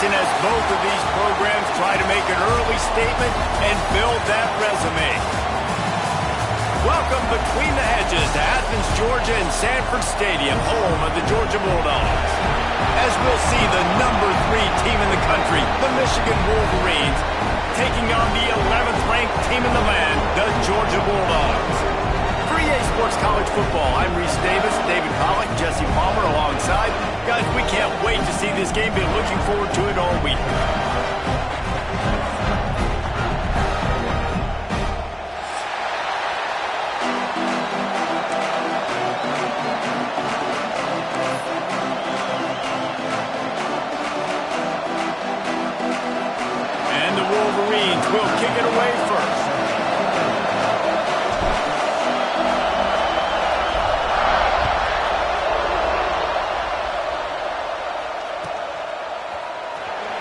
As both of these programs try to make an early statement and build that resume. Welcome between the hedges to Athens, Georgia and Sanford Stadium, home of the Georgia Bulldogs. As we'll see the number 3 team in the country, the Michigan Wolverines, taking on the 11th ranked team in the land, the Georgia Bulldogs. For EA Sports College Football, I'm Reese Davis, David Pollack, Jesse Palmer alongside. Guys, we can't wait to see this game. Been looking forward to it all week. And the Wolverines will kick it away first.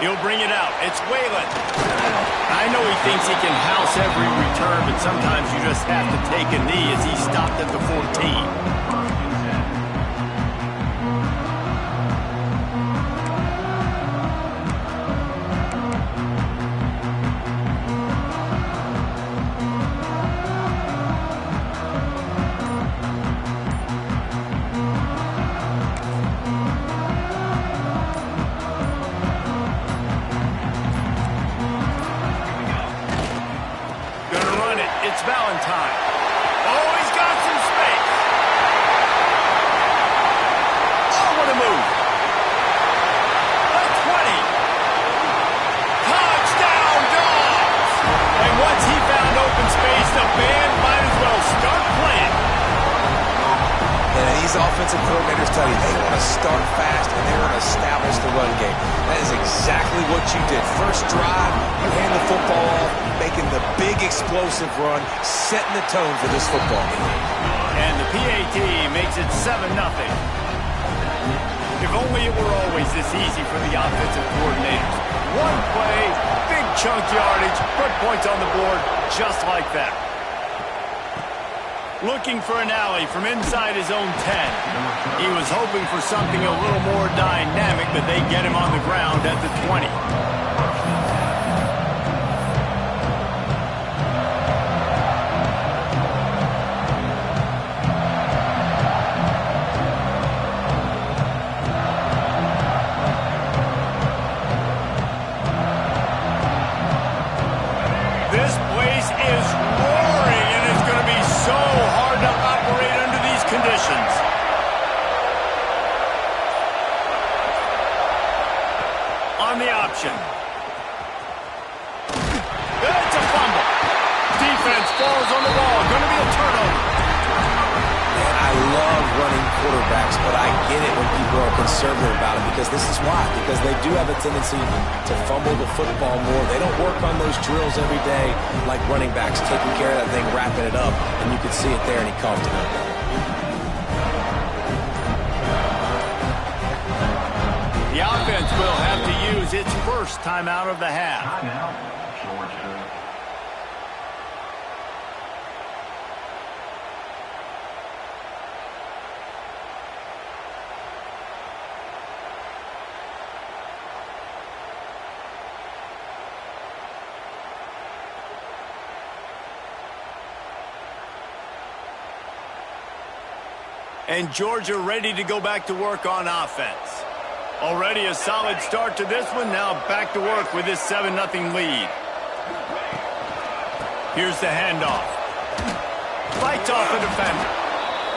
He'll bring it out. It's Whalen. I know he thinks he can house every return, but sometimes you just have to take a knee as he stopped at the 14. Valentine. Oh, he's got some space. Oh, what a move. The 20. Touchdown, Dogs. And once he found open space, the band might as well start playing. And these offensive coordinators tell you they want to start fast and they want to establish the run game. That is exactly what you did. First drive, you hand the football off, making the big explosive run, setting the tone for this football game. And the PAT makes it 7-0. If only it were always this easy for the offensive coordinators. One play, big chunk yardage, put points on the board just like that. Looking for an alley from inside his own 10. He was hoping for something a little more dynamic, but they get him on the ground at the 20. This place is roaring, and it's going to be so hard to operate under these conditions. On the option. It's a fumble. Defense falls on the ball. Going to be a turnover. Man, I love running quarterbacks, but I get it when people are conservative about it because this is why. Because they do have a tendency to fumble the football more. They don't work on those drills every day like running backs, taking care of that thing, wrapping it up, and you can see it there, and he coughed it up. The offense will have to use its first timeout of the half. Georgia. And Georgia ready to go back to work on offense. Already a solid start to this one. Now back to work with this 7-0 lead. Here's the handoff. Fights off a defender.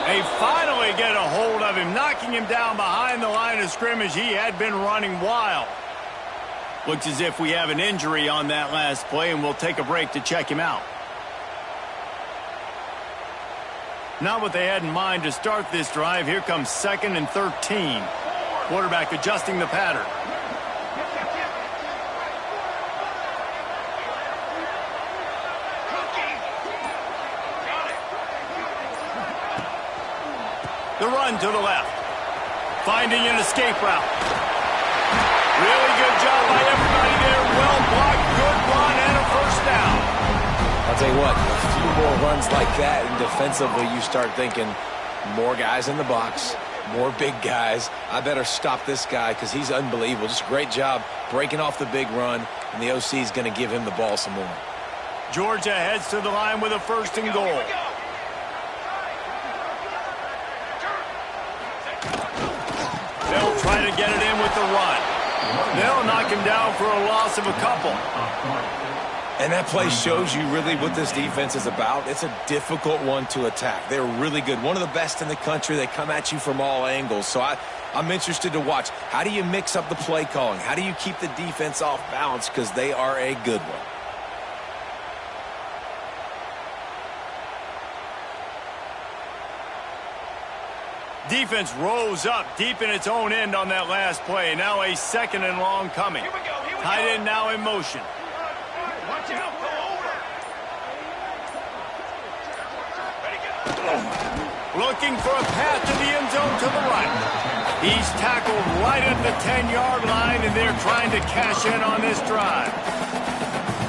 They finally get a hold of him, knocking him down behind the line of scrimmage. He had been running wild. Looks as if we have an injury on that last play, and we'll take a break to check him out. Not what they had in mind to start this drive. Here comes 2nd and 13. Quarterback adjusting the pattern. The run to the left. Finding an escape route. Really good job by everybody there. Well blocked, good run, and a first down. I'll tell you what, a few more runs like that, and defensively you start thinking more guys in the box, more big guys. I better stop this guy because he's unbelievable. Just a great job breaking off the big run, and the OC is going to give him the ball some more. Georgia heads to the line with a first and goal. They'll try to get it in with the run. They'll knock him down for a loss of a couple. And that play shows you really what this defense is about. It's a difficult one to attack. They're really good. One of the best in the country. They come at you from all angles. So I'm interested to watch. How do you mix up the play calling? How do you keep the defense off balance? Because they are a good one. Defense rose up deep in its own end on that last play. Now a second and long coming. Tight end now in motion. Watch out, go over. Looking for a path to the end zone to the right. He's tackled right at the 10-yard line, and they're trying to cash in on this drive.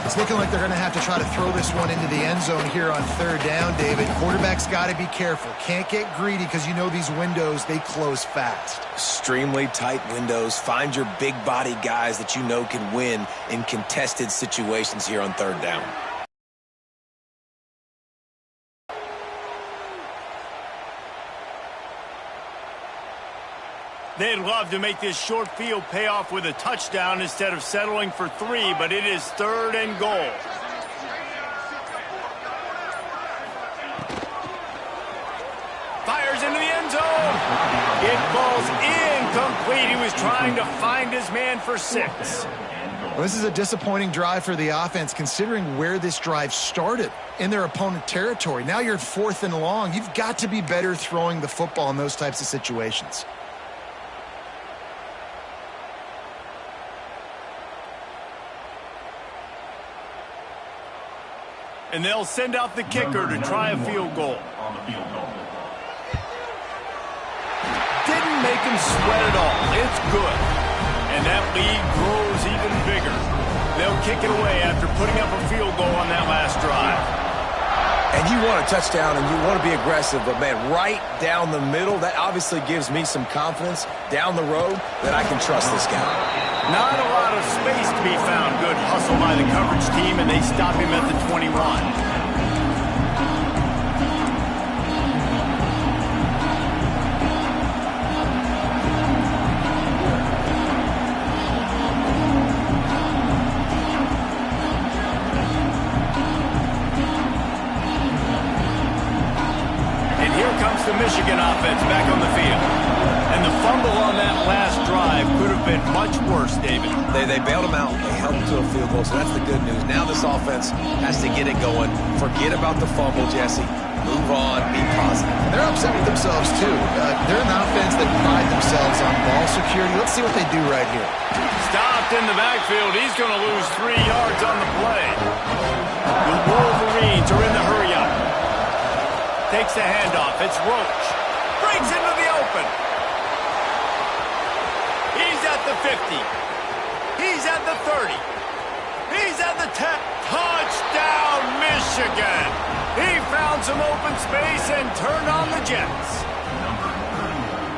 It's looking like they're going to have to try to throw this one into the end zone here on third down, David. Quarterback's got to be careful. Can't get greedy because you know these windows, they close fast. Extremely tight windows. Find your big body guys that you know can win in contested situations here on third down. They'd love to make this short field pay off with a touchdown instead of settling for 3, but it is third and goal. Fires into the end zone. It falls incomplete. He was trying to find his man for 6. Well, this is a disappointing drive for the offense considering where this drive started in their opponent territory. Now you're at 4th and long. You've got to be better throwing the football in those types of situations. And they'll send out the kicker to try a field goal. On the field goal. Didn't make him sweat at all. It's good. And that lead grows even bigger. They'll kick it away after putting up a field goal on that last drive. And you want a touchdown and you want to be aggressive, but, man, right down the middle, that obviously gives me some confidence down the road that I can trust this guy. Not a lot of space to be found. Good hustle by the coverage team, and they stop him at the 21. And here comes the Michigan offense back on the field. And the fumble on that last drive could have been much worse, David. They bailed him out. They held him to a field goal, so that's the good news. Now this offense has to get it going. Forget about the fumble, Jesse. Move on. Be positive. And they're upset with themselves, too. They're an offense that pride themselves on ball security. Let's see what they do right here. Stopped in the backfield. He's going to lose 3 yards on the play. The Wolverines are in the hurry-up. Takes the handoff. It's Roach. Breaks into the open. He's at the 50. He's at the 30. He's at the 10. Touchdown, Michigan. He found some open space and turned on the Jets.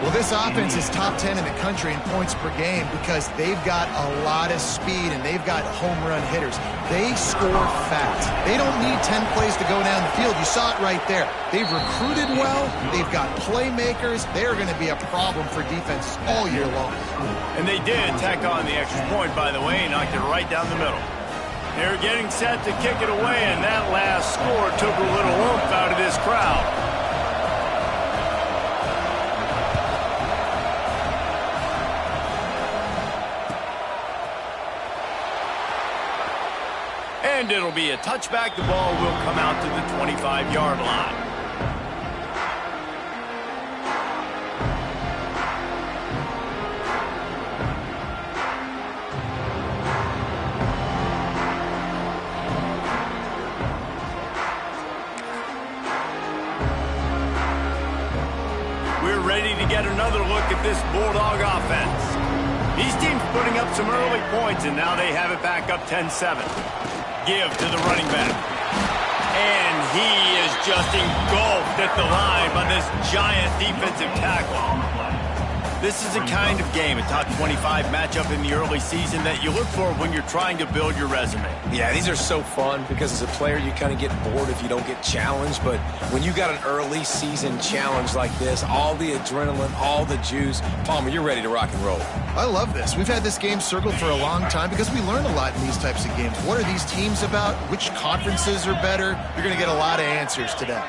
Well, this offense is top 10 in the country in points per game because they've got a lot of speed and they've got home run hitters. They score fast. They don't need 10 plays to go down the field. You saw it right there. They've recruited well. They've got playmakers. They're going to be a problem for defense all year long. And they did tack on the extra point, by the way, and knocked it right down the middle. They're getting set to kick it away, and that last score took a little oomph out of this crowd. And it'll be a touchback. The ball will come out to the 25-yard line. We're this Bulldog offense. These teams putting up some early points, and now they have it back up 10-7. Give to the running back. And he is just engulfed at the line by this giant defensive tackle. This is a kind of game, a top 25 matchup in the early season that you look for when you're trying to build your resume. Yeah, these are so fun because as a player, you kind of get bored if you don't get challenged. But when you got an early season challenge like this, all the adrenaline, all the juice, Palmer, you're ready to rock and roll. I love this. We've had this game circled for a long time because we learn a lot in these types of games. What are these teams about? Which conferences are better? You're going to get a lot of answers today.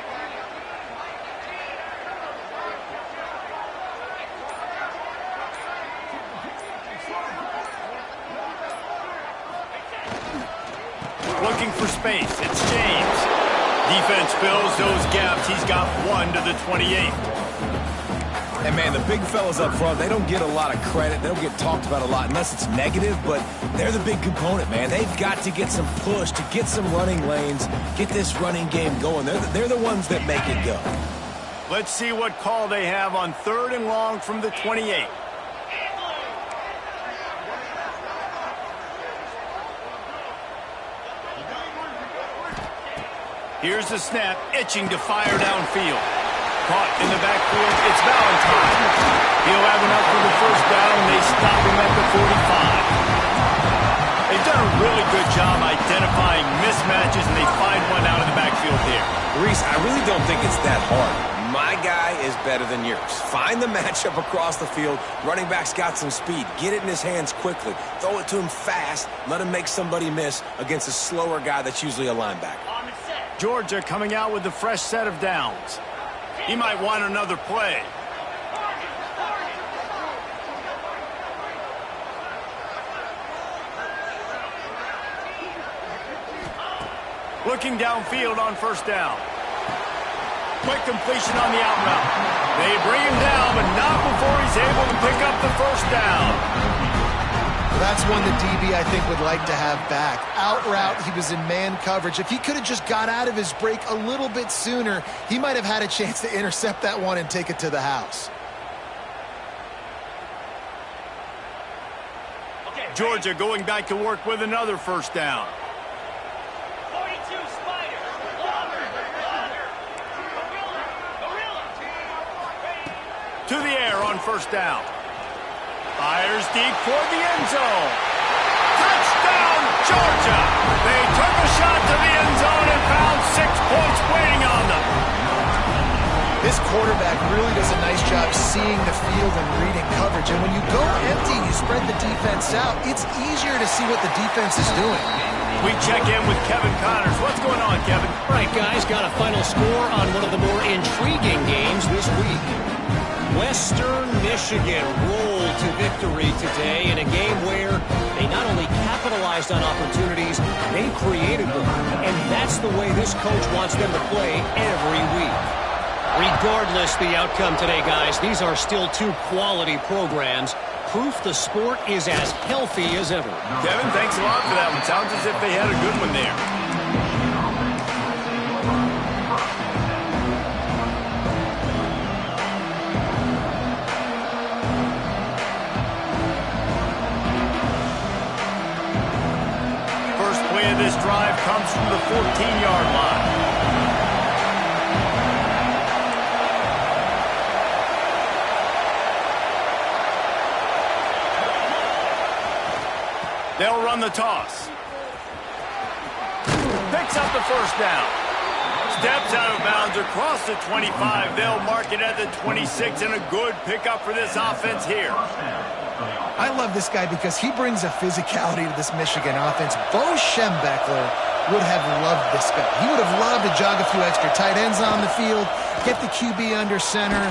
Looking for space. It's James. Defense fills those gaps. He's got 1 to the 28. And, man, the big fellas up front, they don't get a lot of credit. They don't get talked about a lot unless it's negative, but they're the big component, man. They've got to get some push, to get some running lanes, get this running game going. They're the ones that make it go. Let's see what call they have on 3rd and long from the 28. Here's the snap, itching to fire downfield. Caught in the backfield, it's Valentine. He'll have enough for the first down, and they stop him at the 45. They've done a really good job identifying mismatches, and they find one out of the backfield there. Reese, I really don't think it's that hard. My guy is better than yours. Find the matchup across the field. Running back's got some speed. Get it in his hands quickly. Throw it to him fast. Let him make somebody miss against a slower guy that's usually a linebacker. Georgia coming out with a fresh set of downs. He might want another play. Looking downfield on 1st down. Quick completion on the out route. They bring him down, but not before he's able to pick up the 1st down. That's one the DB, I think, would like to have back. Out route, he was in man coverage. If he could have just got out of his break a little bit sooner, he might have had a chance to intercept that one and take it to the house. Georgia going back to work with another 1st down. 42 Spider. To the air on 1st down. Fires deep toward the end zone. Touchdown, Georgia! They took a shot to the end zone and found 6 points waiting on them. This quarterback really does a nice job seeing the field and reading coverage. And when you go empty, you spread the defense out, it's easier to see what the defense is doing. We check in with Kevin Connors. What's going on, Kevin? All right, guys, got a final score on one of the more intriguing games this week. Western Michigan rolled to victory today in a game where they not only capitalized on opportunities, they created them. And that's the way this coach wants them to play every week. Regardless the outcome today, guys, these are still 2 quality programs. Proof the sport is as healthy as ever. Kevin, thanks a lot for that one. Sounds as if they had a good one there. First play of this drive comes from the 14-yard line. They'll run the toss. Picks up the 1st down. Steps out of bounds across the 25. They'll mark it at the 26, and a good pickup for this offense here. I love this guy because he brings a physicality to this Michigan offense. Bo Schembechler would have loved this guy. He would have loved to jog a few extra tight ends on the field, get the QB under center,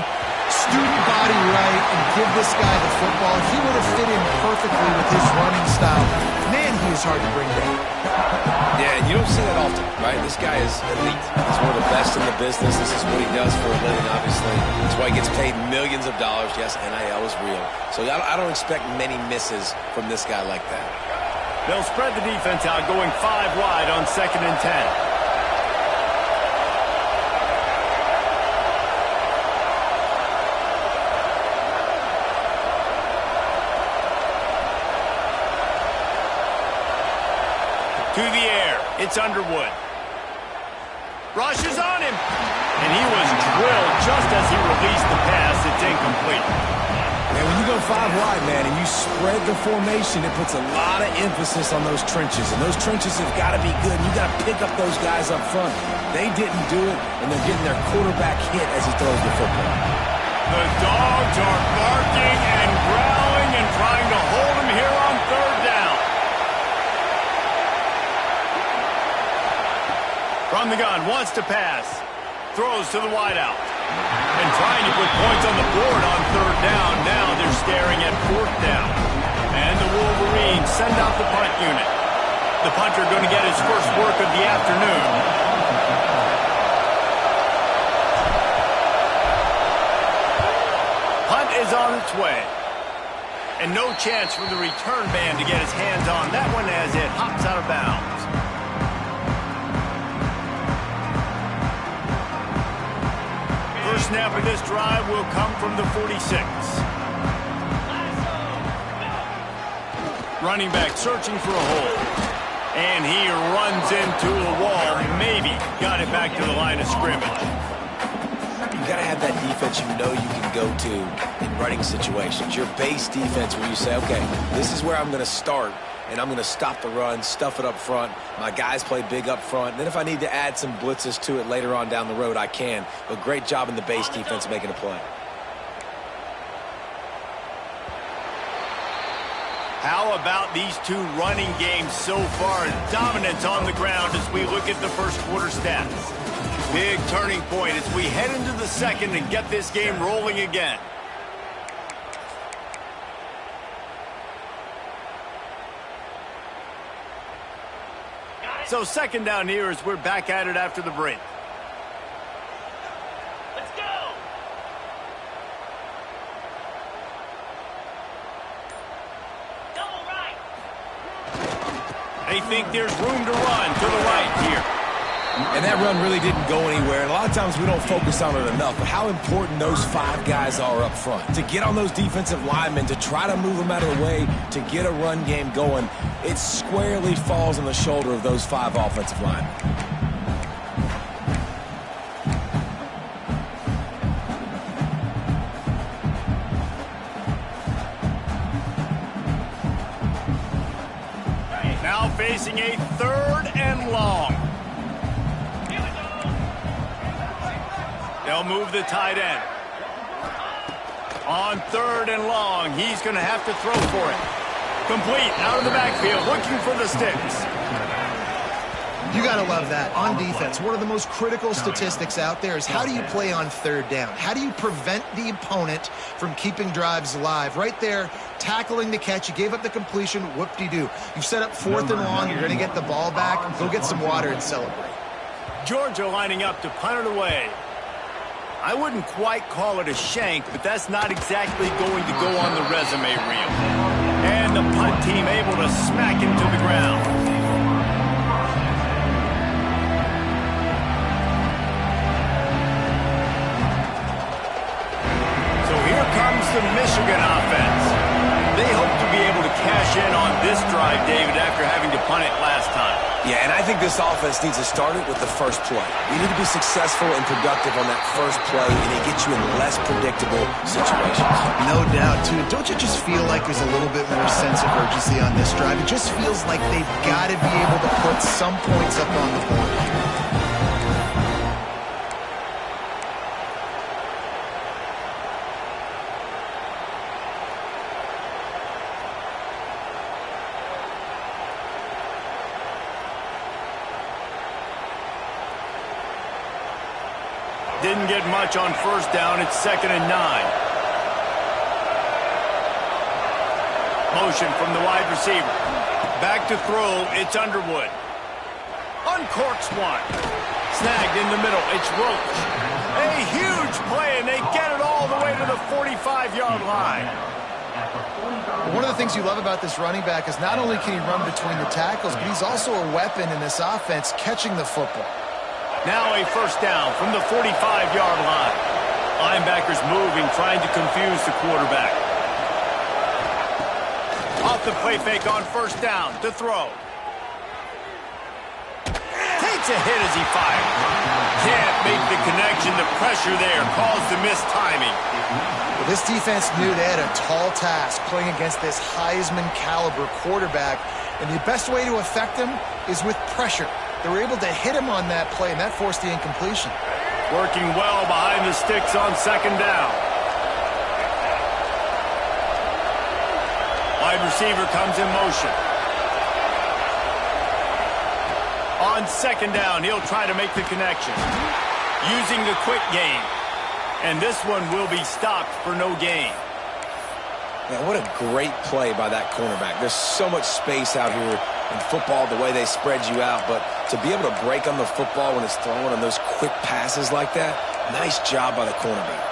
student body right, and give this guy the football. He would have fit in perfectly with his running style. Man, he is hard to bring down. Yeah, and you don't see that often, right? This guy is elite. He's one of the best in the business. This is what he does for a living, obviously. That's why he gets paid millions of dollars. Yes, NIL is real. So I don't expect many misses from this guy like that. They'll spread the defense out, going 5 wide on 2nd and 10. To the air. It's Underwood. Rushes on him. And he was drilled just as he released the pass. It's incomplete. And when you go 5 wide, man, and you spread the formation, it puts a lot of emphasis on those trenches. And those trenches have got to be good. You got to pick up those guys up front. They didn't do it, and they're getting their quarterback hit as he throws the football. The dogs are barking and growling and trying to hold him here on 3rd down. From the gun, wants to pass. Throws to the wideout. And trying to put points on the board on 3rd down. Now they're staring at 4th down. And the Wolverines send out the punt unit. The punter going to get his first work of the afternoon. Punt is on its way. And no chance for the return man to get his hands on that one as it hops out of bounds. First snap of this drive will come from the 46. Running back searching for a hole. And he runs into a wall. Maybe got it back to the line of scrimmage. You got to have that defense you know you can go to in running situations. Your base defense where you say, okay, this is where I'm going to start, and I'm going to stop the run, stuff it up front. My guys play big up front. And then if I need to add some blitzes to it later on down the road, I can. But great job in the base defense making a play. How about these two running games so far? Dominance on the ground as we look at the first quarter stats. Big turning point as we head into the second and get this game rolling again. So 2nd down here as we're back at it after the break. Let's go! Double right! They think there's room to run to the right here. And that run really didn't go anywhere. And a lot of times we don't focus on it enough, but how important those 5 guys are up front. To get on those defensive linemen, to try to move them out of the way, to get a run game going, it squarely falls on the shoulder of those 5 offensive linemen. Now facing a 3rd and long. They'll move the tight end. On 3rd and long, he's going to have to throw for it. Complete, out of the backfield, looking for the sticks. You got to love that. On defense, one of the most critical statistics out there is how do you play on 3rd down? How do you prevent the opponent from keeping drives alive? Right there, tackling the catch. You gave up the completion, whoop-de-doo. You've set up 4th and long. You're going to get the ball back. Go get some water and celebrate. Georgia lining up to punt it away. I wouldn't quite call it a shank, but that's not exactly going to go on the resume reel. And the punt team able to smack him to the ground. So here comes the Michigan offense. They hope to be able to cash in on this drive, David, after having to punt it last time. Yeah, and I think this offense needs to start it with the first play. You need to be successful and productive on that first play, and it gets you in less predictable situations. No doubt, too. Don't you just feel like there's a little bit more sense of urgency on this drive? It just feels like they've got to be able to put some points up on the board here. Didn't get much on 1st down. It's 2nd and 9. Motion from the wide receiver. Back to throw. It's Underwood. Uncorks one. Snagged in the middle. It's Roach. A huge play, and they get it all the way to the 45-yard line. One of the things you love about this running back is not only can he run between the tackles, but he's also a weapon in this offense catching the football. Now a 1st down from the 45-yard line. Linebackers moving, trying to confuse the quarterback. Off the play fake on 1st down to throw. Takes a hit as he fires. Can't make the connection. The pressure there caused the missed timing. Well, this defense knew they had a tall task playing against this Heisman caliber quarterback, and the best way to affect him is with pressure. They were able to hit him on that play, and that forced the incompletion. Working well behind the sticks on second down. Wide receiver comes in motion. On second down, he'll try to make the connection. Using the quick game. And this one will be stopped for no gain. Man, what a great play by that cornerback. There's so much space out here in football, the way they spread you out. But to be able to break on the football when it's thrown on those quick passes like that, nice job by the cornerback.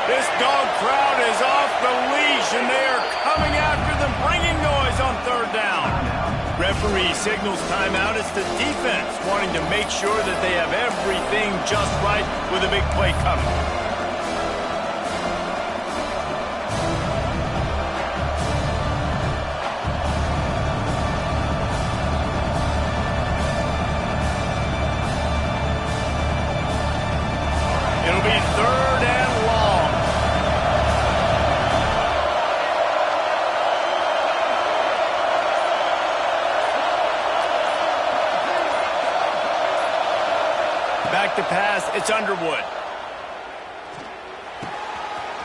This dog crowd is off the leash, and they are coming after them, bringing noise on third down. Referee signals timeout. It's the defense wanting to make sure that they have everything just right with a big play coming. It'll be third and long. Back to pass, it's Underwood.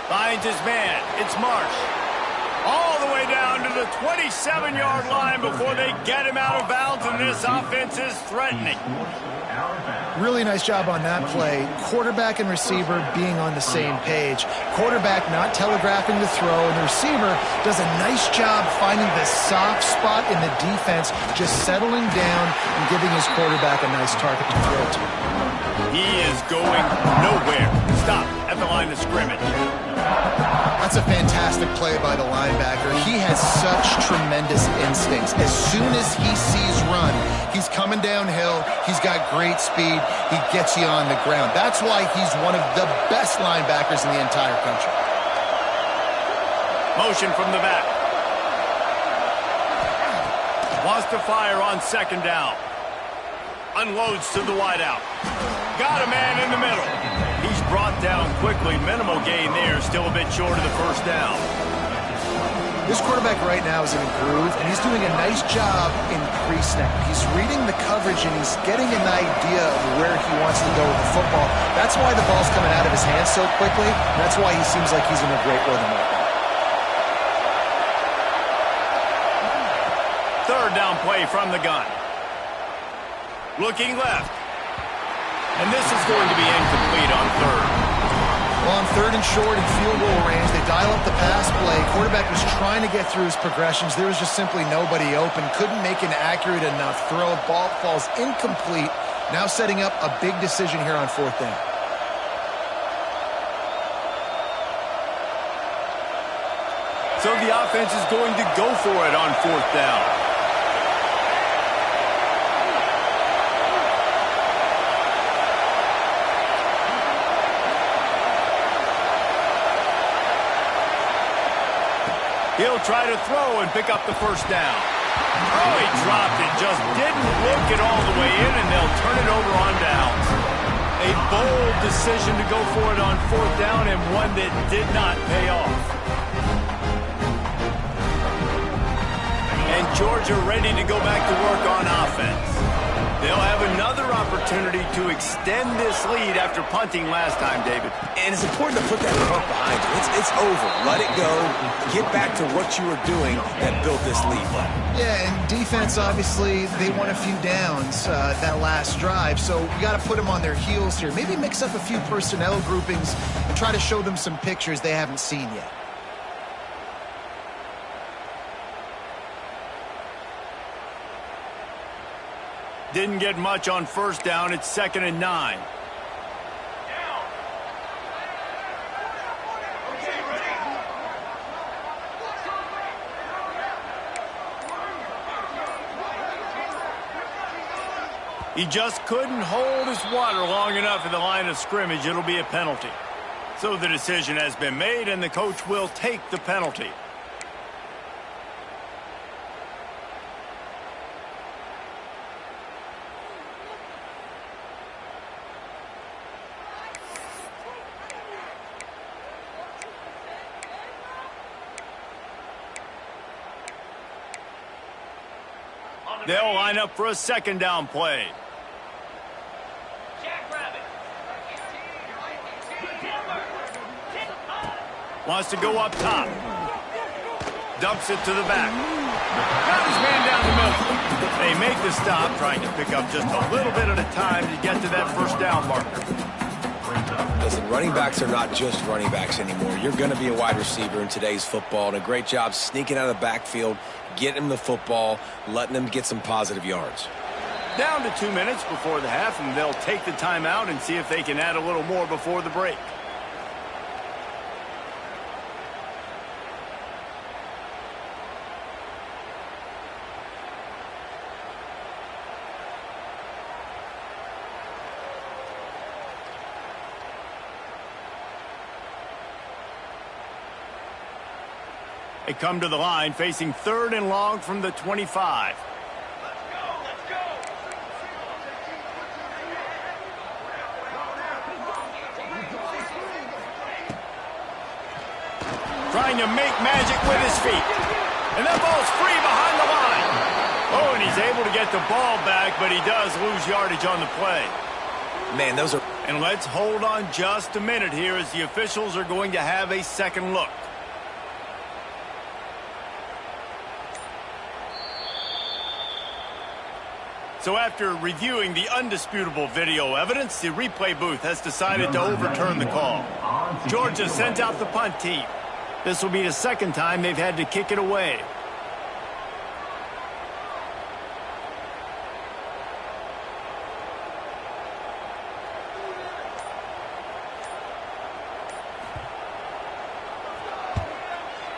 Finds his man, it's Marsh. All the way down to the 27-yard line before they get him out of bounds, and this offense is threatening. Really nice job on that play. Quarterback and receiver being on the same page. Quarterback not telegraphing the throw, and the receiver does a nice job finding the soft spot in the defense, just settling down and giving his quarterback a nice target to throw to. He is going nowhere. Stop at the line of scrimmage. That's a fantastic play by the linebacker. He has such tremendous instincts. As soon as he sees run, he's coming downhill. He's got great speed. He gets you on the ground. That's why he's one of the best linebackers in the entire country. Motion from the back. Wants to fire on second down. Unloads to the wideout. Got a man in the middle. He's brought down quickly. Minimal gain there. Still a bit short of the first down. This quarterback right now is in a groove, and he's doing a nice job in pre-snap. He's reading the coverage, and he's getting an idea of where he wants to go with the football. That's why the ball's coming out of his hands so quickly. That's why he seems like he's in a great rhythm right now. Third down play from the gun. Looking left. And this is going to be incomplete on third. Well, on third and short and field goal range, they dial up the pass play. Quarterback was trying to get through his progressions. There was just simply nobody open. Couldn't make an accurate enough throw. Ball falls incomplete. Now setting up a big decision here on fourth down. So the offense is going to go for it on fourth down. He'll try to throw and pick up the first down. Oh, he dropped it. Just didn't look it all the way in, and they'll turn it over on downs. A bold decision to go for it on fourth down, and one that did not pay off. And Georgia ready to go back to work on offense. They'll have another opportunity to extend this lead after punting last time, David. And it's important to put that punt behind you. It's over. Let it go. Get back to what you were doing that built this lead. Yeah, and defense, obviously, they won a few downs that last drive, so you got to put them on their heels here. Maybe mix up a few personnel groupings and try to show them some pictures they haven't seen yet. Didn't get much on first down. It's 2nd and 9. He just couldn't hold his water long enough in the line of scrimmage. It'll be a penalty. So the decision has been made, and the coach will take the penalty. They'll line up for a second down play. Wants to go up top. Dumps it to the back. Got his man down the middle. They make the stop, trying to pick up just a little bit at a time to get to that first down marker. Listen, running backs are not just running backs anymore. You're going to be a wide receiver in today's football, and a great job sneaking out of the backfield, getting him the football, letting them get some positive yards. Down to 2 minutes before the half, and they'll take the timeout and see if they can add a little more before the break. They come to the line facing 3rd and long from the 25. Trying to make magic with his feet. And that ball's free behind the line. Oh, and he's able to get the ball back, but he does lose yardage on the play. Man, those are... And let's hold on just a minute here as the officials are going to have a second look. So after reviewing the undisputable video evidence, the replay booth has decided to overturn the call. Georgia sent out the punt team. This will be the second time they've had to kick it away.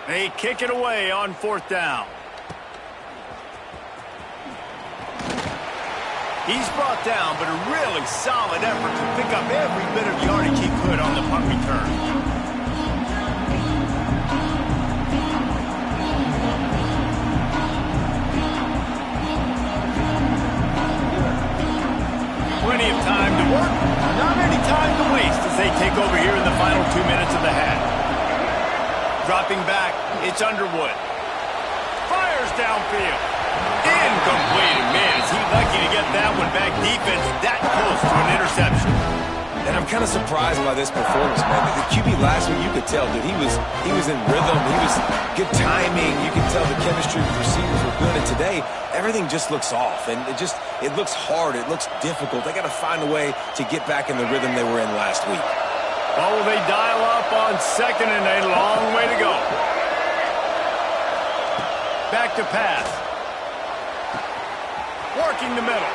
They kick it away on 4th down. He's brought down, but a really solid effort to pick up every bit of yardage he could on the punt return. Plenty of time to work, not any time to waste as they take over here in the final 2 minutes of the half. Dropping back, it's Underwood. Fires downfield. Incomplete. Man, is he lucky to get that one back. Defense that close to an interception. And I'm kind of surprised by this performance, man. The QB last week, you could tell, dude, he was in rhythm. He was good timing. You could tell the chemistry with receivers were good. And today, everything just looks off. And it looks hard. It looks difficult. They got to find a way to get back in the rhythm they were in last week. Oh, they dial up on 2nd and a long way to go. Back to pass. Working the middle.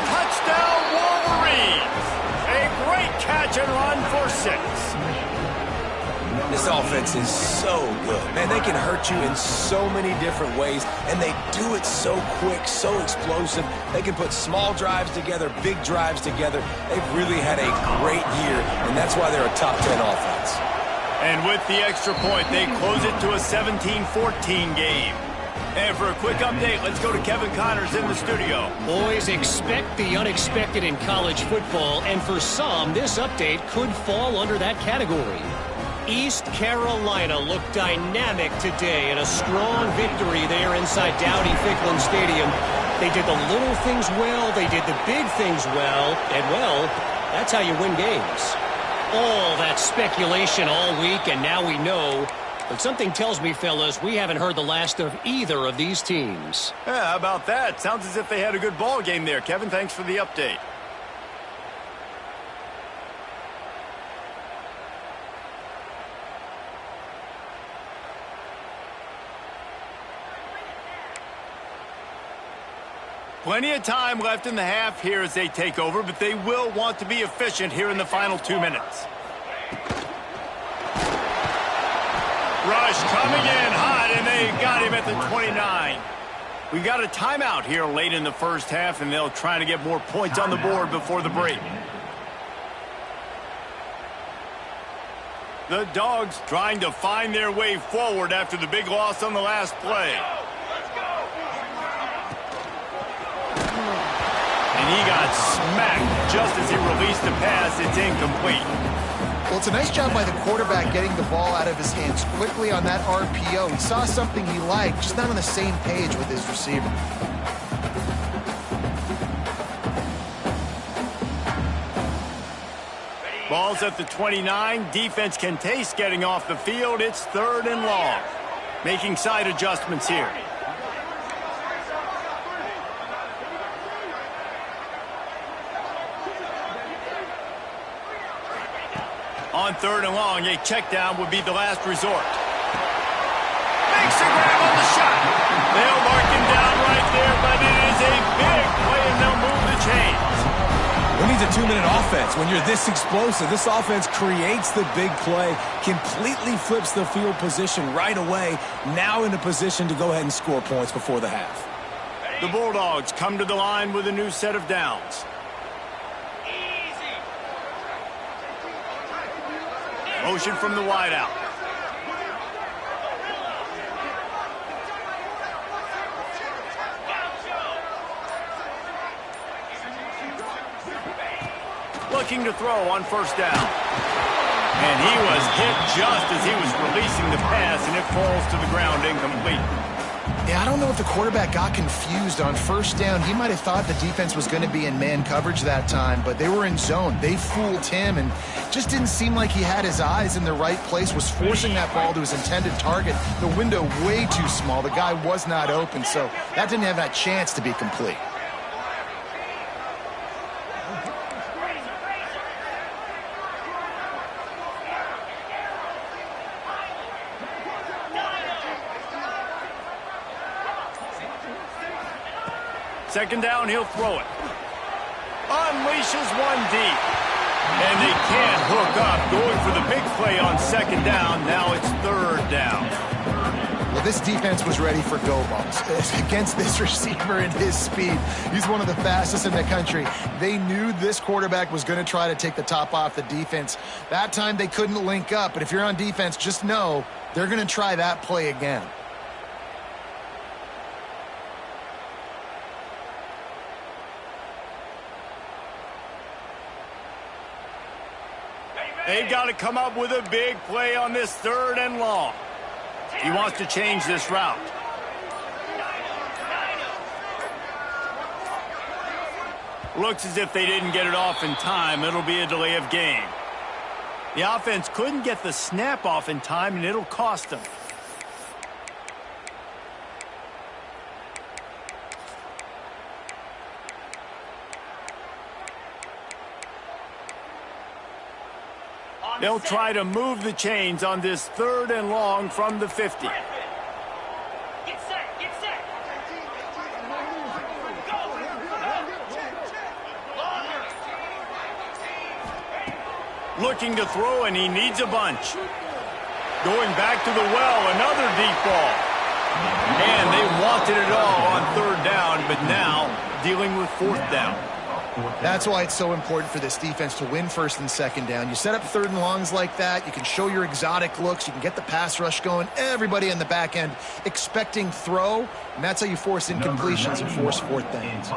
Touchdown, Wolverines. A great catch and run for 6. This offense is so good. Man, they can hurt you in so many different ways, and they do it so quick, so explosive. They can put small drives together, big drives together. They've really had a great year, and that's why they're a top 10 offense. And with the extra point, they close it to a 17-14 game. And for a quick update, let's go to Kevin Connors in the studio. Boys, expect the unexpected in college football, and for some, this update could fall under that category. East Carolina looked dynamic today in a strong victory there inside Dowdy-Ficklin Stadium. They did the little things well, they did the big things well, and well, that's how you win games. All that speculation all week, and now we know. But something tells me, fellas, we haven't heard the last of either of these teams. Yeah, how about that? Sounds as if they had a good ball game there. Kevin, thanks for the update. Plenty of time left in the half here as they take over, but they will want to be efficient here in the final 2 minutes. Rush coming in hot, and they got him at the 29. We got a timeout here late in the first half, and they'll try to get more points on the board before the break. The Dogs trying to find their way forward after the big loss on the last play. And he got smacked just as he released the pass. It's incomplete. Well, it's a nice job by the quarterback getting the ball out of his hands quickly on that RPO. He saw something he liked, just not on the same page with his receiver. Ball's at the 29. Defense can taste getting off the field. It's 3rd and long. Making side adjustments here. On 3rd and long, a check down would be the last resort. Makes a grab on the shot. They'll mark him down right there, but it is a big play, and they'll move the chains. Who needs a 2-minute offense when you're this explosive? This offense creates the big play, completely flips the field position right away, now in a position to go ahead and score points before the half. The Bulldogs come to the line with a new set of downs. Motion from the wideout. Looking to throw on 1st down. And he was hit just as he was releasing the pass, and it falls to the ground incomplete. Yeah, I don't know if the quarterback got confused on 1st down. He might have thought the defense was going to be in man coverage that time, but they were in zone. They fooled him and just didn't seem like he had his eyes in the right place, was forcing that ball to his intended target. The window way too small. The guy was not open, so that didn't have that chance to be complete. Second down, he'll throw it. Unleashes one deep. And they can't hook up. Going for the big play on 2nd down. Now it's 3rd down. Well, this defense was ready for go balls against this receiver and his speed. He's one of the fastest in the country. They knew this quarterback was going to try to take the top off the defense. That time they couldn't link up. But if you're on defense, just know they're going to try that play again. They've got to come up with a big play on this 3rd and long. He wants to change this route. Looks as if they didn't get it off in time. It'll be a delay of game. The offense couldn't get the snap off in time, and it'll cost them. They'll try to move the chains on this 3rd and long from the 50. Get set, get set. Looking to throw, and he needs a bunch. Going back to the well, another deep ball. And they wanted it all on 3rd down, but now dealing with 4th down. That's why it's so important for this defense to win 1st and 2nd down. You set up 3rd and longs like that, you can show your exotic looks, you can get the pass rush going, everybody in the back end expecting throw, and that's how you force incompletions and force 4th downs.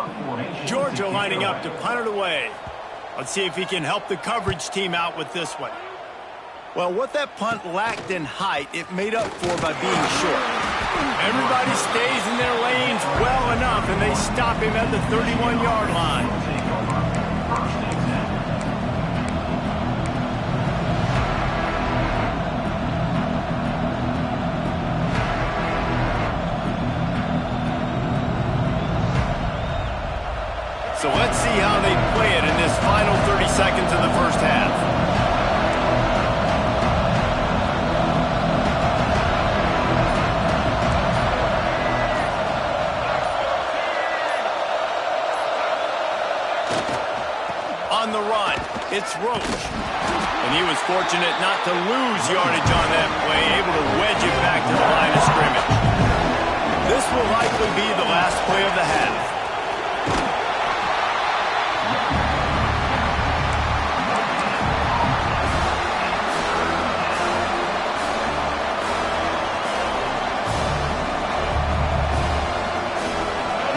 Georgia lining up to punt it away. Let's see if he can help the coverage team out with this one. Well, what that punt lacked in height, it made up for by being short. Everybody stays in their lanes well enough, and they stop him at the 31-yard line. So let's see how they play it in this final 30 seconds of the first half. On the run, it's Roach. And he was fortunate not to lose yardage on that play, able to wedge it back to the line of scrimmage. This will likely be the last play of the half.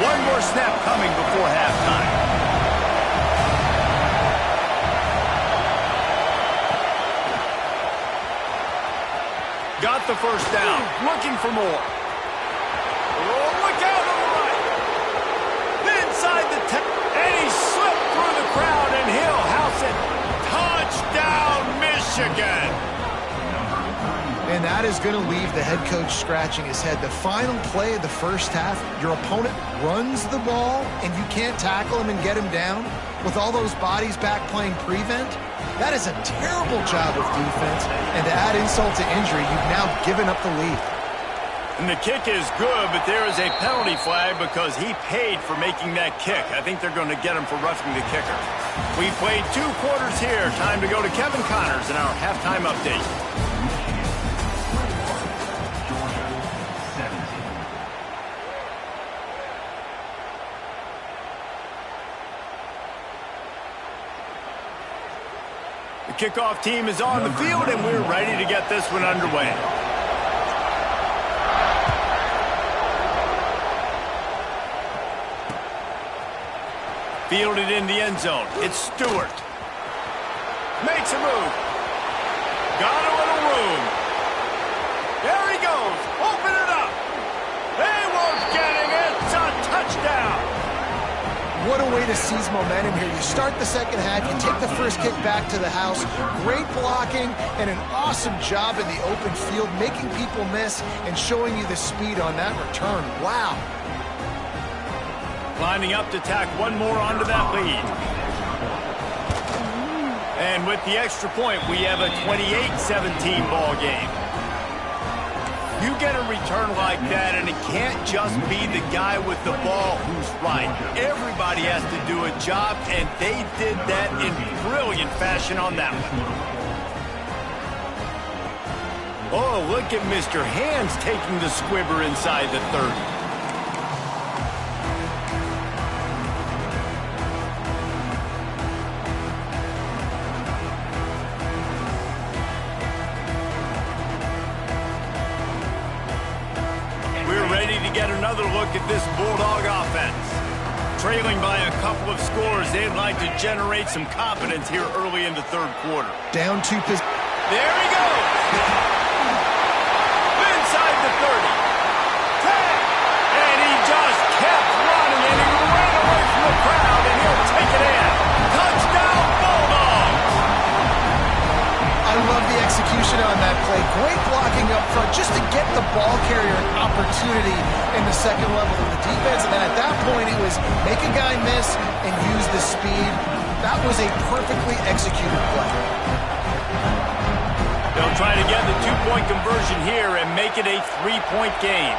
One more snap coming before halftime. Got the first down. Looking for more. Oh, look out on the right. Inside the 10. And he slipped through the crowd, and he'll house it. Touchdown, Michigan. And that is going to leave the head coach scratching his head. The final play of the first half, your opponent runs the ball, and you can't tackle him and get him down with all those bodies back playing prevent. That is a terrible job of defense. And to add insult to injury, you've now given up the lead. And the kick is good, but there is a penalty flag because he paid for making that kick. I think they're going to get him for roughing the kicker. We played 2 quarters here. Time to go to Kevin Connors in our halftime update. The kickoff team is on the field, and we're ready to get this one underway. Fielded in the end zone. It's Stewart. Makes a move. Got a little room. There he goes. Open it up. They won't get him. It's a touchdown. What a way to seize momentum here. You start the second half, you take the first kick back to the house. Great blocking and an awesome job in the open field, making people miss and showing you the speed on that return. Wow. Lining up to tack one more onto that lead. And with the extra point, we have a 28-17 ball game. You get a return like that, and it can't just be the guy with the ball who's right. Everybody has to do a job, and they did that in brilliant fashion on that one. Oh, look at Mr. Hands taking the squibber inside the 30. Get another look at this Bulldog offense. Trailing by a couple of scores, they'd like to generate some confidence here early in the third quarter. Down 2 positions. There he goes. Inside the 30. 10. And he just kept running, and he ran away from the crowd, and he'll take it in. Touchdown, Bulldogs. I love the execution on that play. Great blocking up front just to get the ball carrier an opportunity in the second level of the defense. And then at that point, it was make a guy miss and use the speed. That was a perfectly executed play. They'll try to get the 2-point conversion here and make it a 3-point game.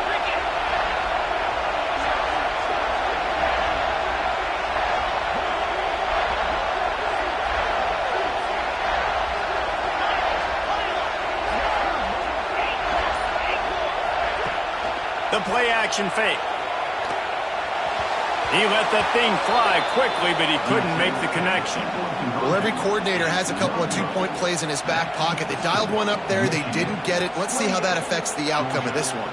The play-action fake. He let that thing fly quickly, but he couldn't make the connection. Well, every coordinator has a couple of 2-point plays in his back pocket. They dialed one up there. They didn't get it. Let's see how that affects the outcome of this one.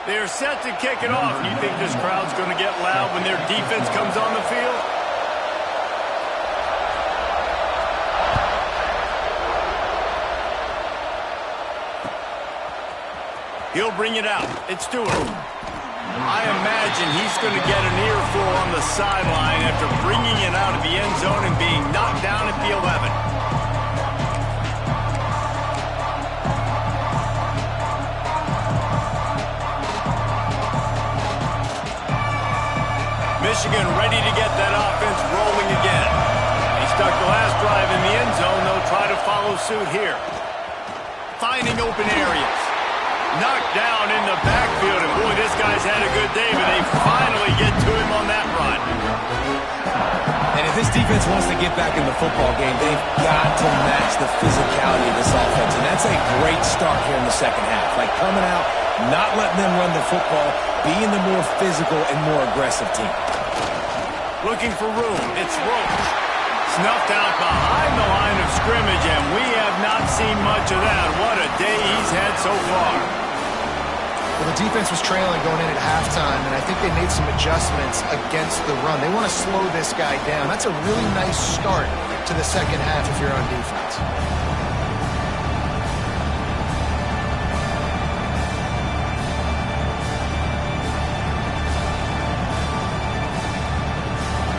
They're set to kick it off. You think this crowd's going to get loud when their defense comes on the field? He'll bring it out. It's Stewart. I imagine he's going to get an earful on the sideline after bringing it out of the end zone and being knocked down at the 11. Michigan ready to get that offense rolling again. He stuck the last drive in the end zone. They'll try to follow suit here. Finding open areas. Knocked down in the backfield, and boy, this guy's had a good day, but they finally get to him on that run. And in this defense wants to get back in the football game, they've got to match the physicality of this offense, and that's a great start here in the second half. Like coming out, not letting them run the football, being the more physical and more aggressive team. Looking for room. It's Roach. Snuffed out behind the line of scrimmage, and we have not seen much of that. What a day he's had so far. Well, the defense was trailing going in at halftime, and I think they made some adjustments against the run. They want to slow this guy down. That's a really nice start to the second half if you're on defense.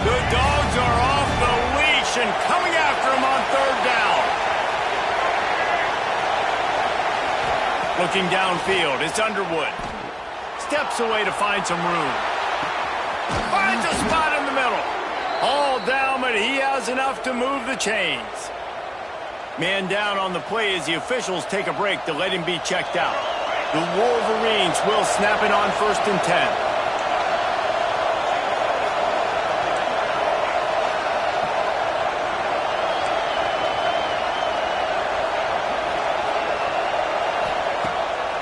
The Dogs are off the leash and coming after him on third down. Looking downfield, it's Underwood. Steps away to find some room. Finds a spot in the middle. All down, but he has enough to move the chains. Man down on the play as the officials take a break to let him be checked out. The Wolverines will snap it on 1st and 10.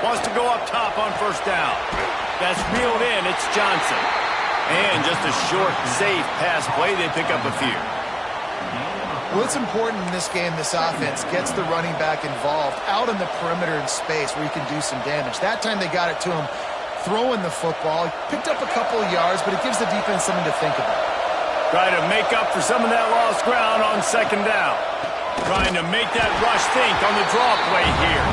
Wants to go up top on 1st down. That's reeled in. It's Johnson. And just a short, safe pass play. They pick up a few. Well, it's important in this game this offense gets the running back involved out on the perimeter in space where he can do some damage. That time they got it to him throwing the football. He picked up a couple of yards, but it gives the defense something to think about. Try to make up for some of that lost ground on 2nd down. Trying to make that rush think on the draw play here.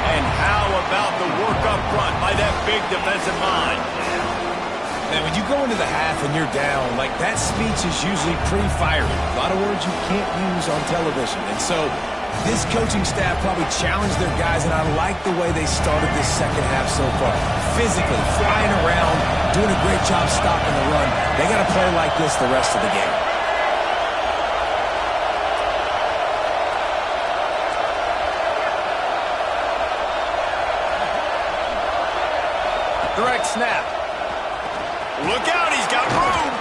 And how about the work up front by that big defensive line? Man, when you go into the half and you're down, like that speech is usually pretty fiery. A lot of words you can't use on television. And so this coaching staff probably challenged their guys, and I like the way they started this second half so far. Physically, flying around, doing a great job stopping the run. They got to play like this the rest of the game. Direct snap. Look out, he's got room.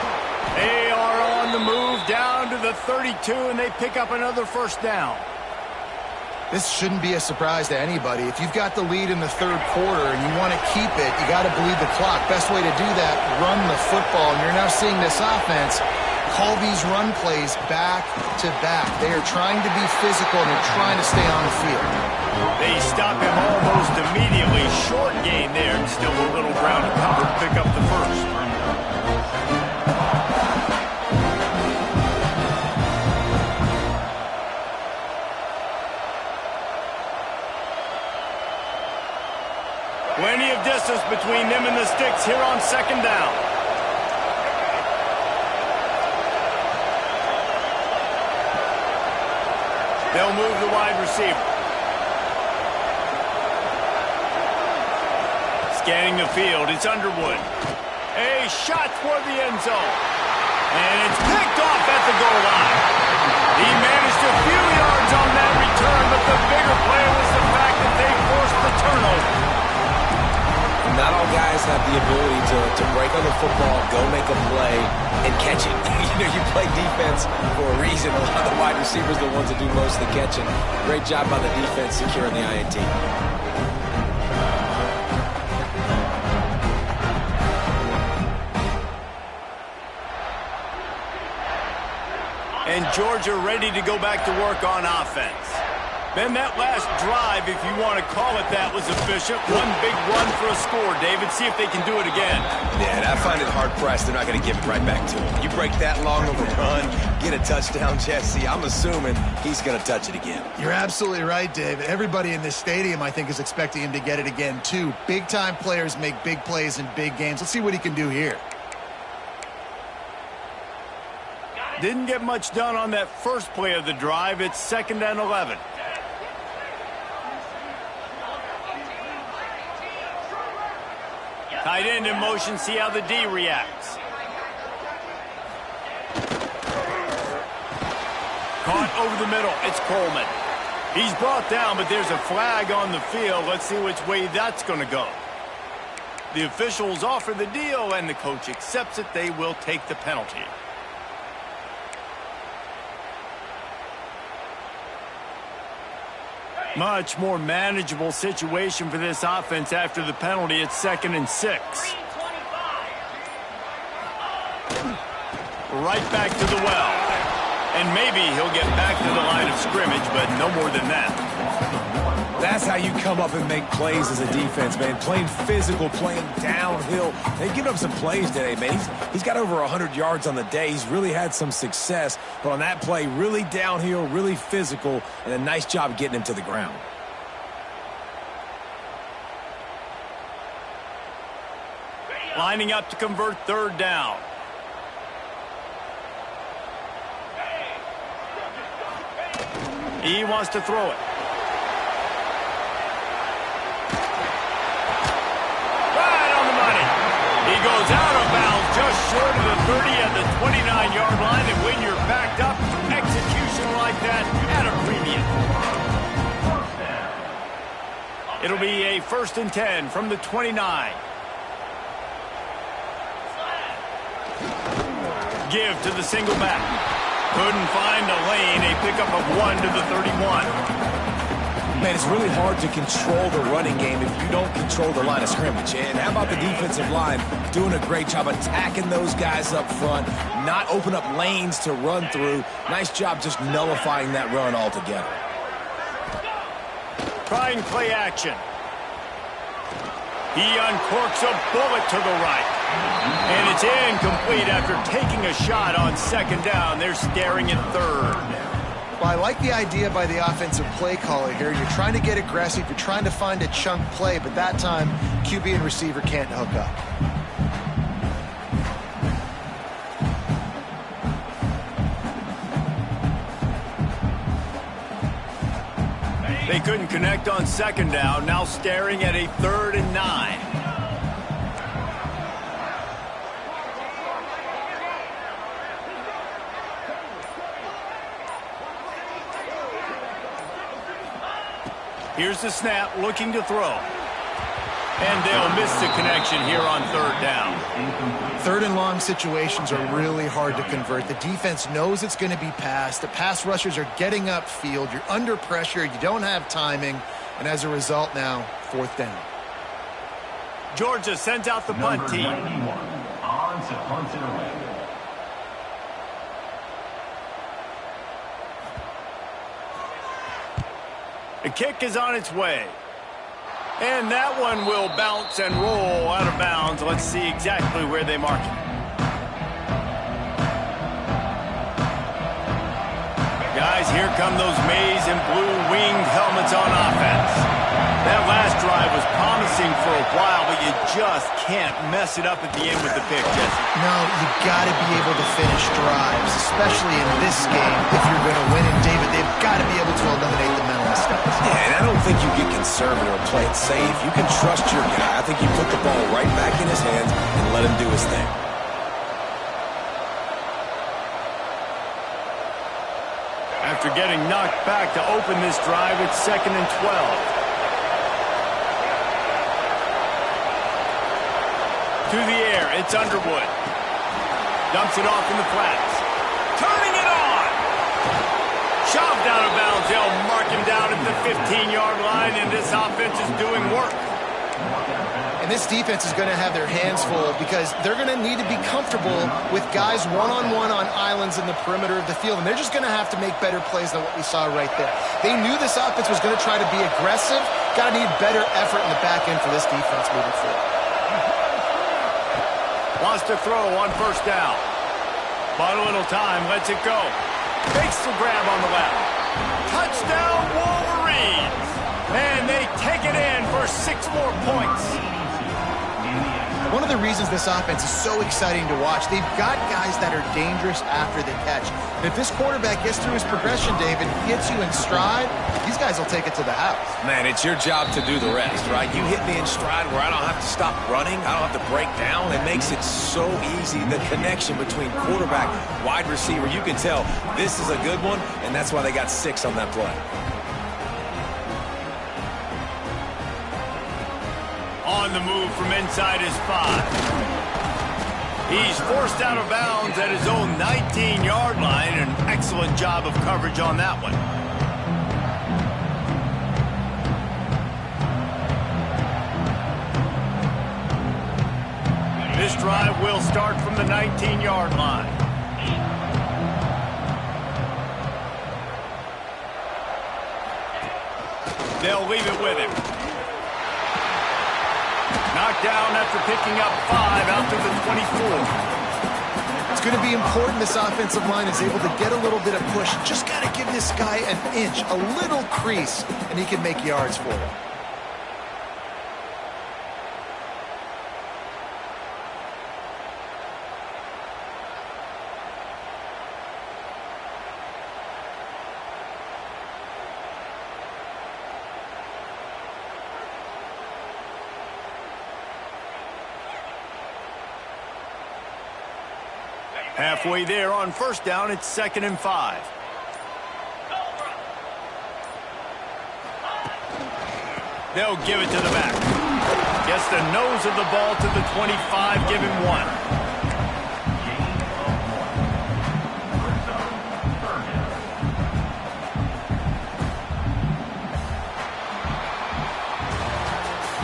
They are on the move down to the 32, and they pick up another 1st down. This shouldn't be a surprise to anybody. If you've got the lead in the 3rd quarter and you want to keep it, you got to bleed the clock. Best way to do that, run the football. And you're now seeing this offense call these run plays back to back. They are trying to be physical, and they're trying to stay on the field. They stop him almost immediately. Short gain there, and still a little ground to cover to pick up the 1st. Plenty of distance between them and the sticks here on 2nd down. They'll move the wide receiver. Scanning the field, it's Underwood. A shot toward the end zone. And it's picked off at the goal line. He managed a few yards on that return, but the bigger play was the fact that they forced the turnover. Not all guys have the ability to break on the football, go make a play, and catch it. You play defense for a reason. A lot of the wide receivers are the ones that do most of the catching. Great job by the defense securing the INT. And Georgia ready to go back to work on offense. Ben, that last drive, if you want to call it that, was efficient. One big run for a score, David. See if they can do it again. Yeah, and I find it hard-pressed they're not going to give it right back to him. You break that long of a run, get a touchdown, Jesse, I'm assuming he's going to touch it again. You're absolutely right, David. Everybody in this stadium, I think, is expecting him to get it again, too. Big-time players make big plays in big games. Let's see what he can do here. Didn't get much done on that first play of the drive. It's 2nd and 11. Tight end in motion, see how the D reacts. Caught over the middle, it's Coleman. He's brought down, but there's a flag on the field. Let's see which way that's going to go. The officials offer the deal, and the coach accepts it. They will take the penalty. Much more manageable situation for this offense after the penalty. It's 2nd and 6. Right back to the well. And maybe he'll get back to the line of scrimmage, but no more than that. That's how you come up and make plays as a defense, man. Playing physical, playing downhill. They've given up some plays today, man. He's got over 100 yards on the day. He's really had some success. But on that play, really downhill, really physical, and a nice job getting him to the ground. Lining up to convert 3rd down. He wants to throw it. Right on the money. He goes out of bounds just short of the 30 at the 29-yard line, and when you're backed up, execution like that at a premium. It'll be a 1st and 10 from the 29. Give to the single back. Couldn't find a lane. A pickup of 1 to the 31. Man, it's really hard to control the running game if you don't control the line of scrimmage. And how about the defensive line doing a great job attacking those guys up front, not open up lanes to run through. Nice job just nullifying that run altogether. Trying play action. He uncorks a bullet to the right. And it's incomplete after taking a shot on 2nd down. They're staring at 3rd. Well, I like the idea by the offensive play caller here. You're trying to get aggressive. You're trying to find a chunk play, but that time, QB and receiver can't hook up. They couldn't connect on 2nd down. Now staring at a 3rd and 9. Here's the snap, looking to throw. And they'll miss the connection here on 3rd down. 3rd and long situations are really hard to convert. The defense knows it's going to be passed. The pass rushers are getting upfield. You're under pressure. You don't have timing. And as a result now, 4th down. Georgia sends out the punt team. On to punt it away. The kick is on its way. And that one will bounce and roll out of bounds. Let's see exactly where they mark it. Guys, here come those maize and blue winged helmets on offense. That last drive was promising for a while, but you just can't mess it up at the end with the pick, Jesse. No, you got to be able to finish drives, especially in this game. If you're going to win, and David, they've got to be able to eliminate the mental mistakes. Yeah, and I don't think you get conservative or play it safe. You can trust your guy. I think you put the ball right back in his hands and let him do his thing. After getting knocked back to open this drive, it's 2nd and 12. To the air, it's Underwood. Dumps it off in the flats. Turning it on! Shoved out of bounds. They'll mark him down at the 15-yard line, and this offense is doing work. And this defense is going to have their hands full because they're going to need to be comfortable with guys one-on-one on islands in the perimeter of the field, and they're just going to have to make better plays than what we saw right there. They knew this offense was going to try to be aggressive. Got to need better effort in the back end for this defense moving forward. Wants to throw on 1st down. Bought a little time, lets it go. Makes the grab on the left. Touchdown, Wolverines! And they take it in for 6 more points. One of the reasons this offense is so exciting to watch, they've got guys that are dangerous after the catch. And if this quarterback gets through his progression, David, gets you in stride, these guys will take it to the house. Man, it's your job to do the rest, right? You hit me in stride where I don't have to stop running. I don't have to break down. It makes it so easy. The connection between quarterback, wide receiver, you can tell this is a good one, and that's why they got 6 on that play. On the move from inside his 5. He's forced out of bounds at his own 19-yard line. An excellent job of coverage on that one. This drive will start from the 19-yard line. They'll leave it with him. Knocked down after picking up 5 out to the 24. It's going to be important this offensive line is able to get a little bit of push. Just got to give this guy an inch, a little crease, and he can make yards for it. Halfway there on first down, it's 2nd and 5. They'll give it to the back. Gets the nose of the ball to the 25, give him 1.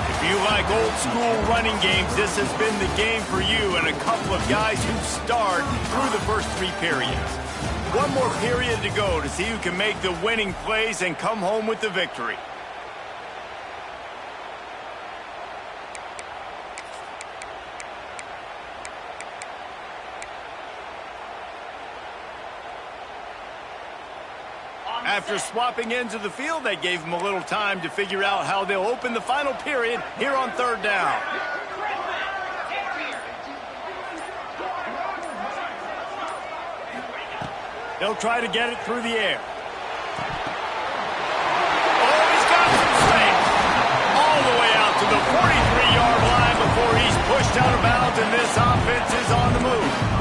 If you like old school running games, this has been the game for you and a couple of guys who starred through the first 3 periods. One more period to go to see who can make the winning plays and come home with the victory. After swapping ends of the field, they gave them a little time to figure out how they'll open the final period here on 3rd down. They'll try to get it through the air. Oh, he's got some space. All the way out to the 43-yard line before he's pushed out of bounds, and this offense is on the move.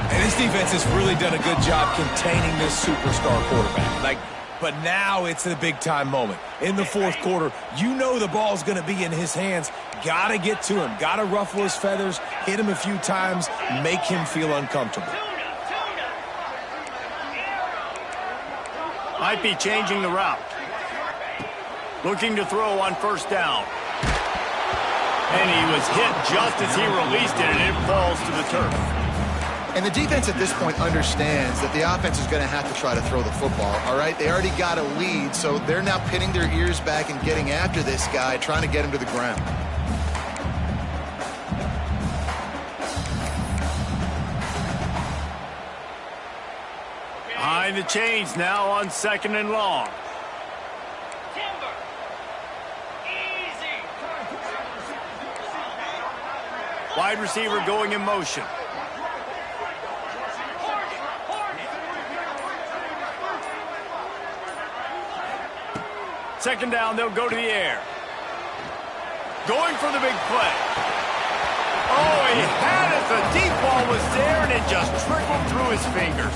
And this defense has really done a good job containing this superstar quarterback. But now it's the big-time moment. In the 4th quarter, you know the ball's going to be in his hands. Got to get to him. Got to ruffle his feathers, hit him a few times, make him feel uncomfortable. Might be changing the route. Looking to throw on first down. And he was hit just as he released it, and it falls to the turf. And the defense at this point understands that the offense is going to have to try to throw the football, all right? They already got a lead, so they're now pinning their ears back and getting after this guy, trying to get him to the ground. Behind the chains now on 2nd and long. Wide receiver going in motion. Second down, they'll go to the air. Going for the big play. Oh, he had it. The deep ball was there, and it just trickled through his fingers.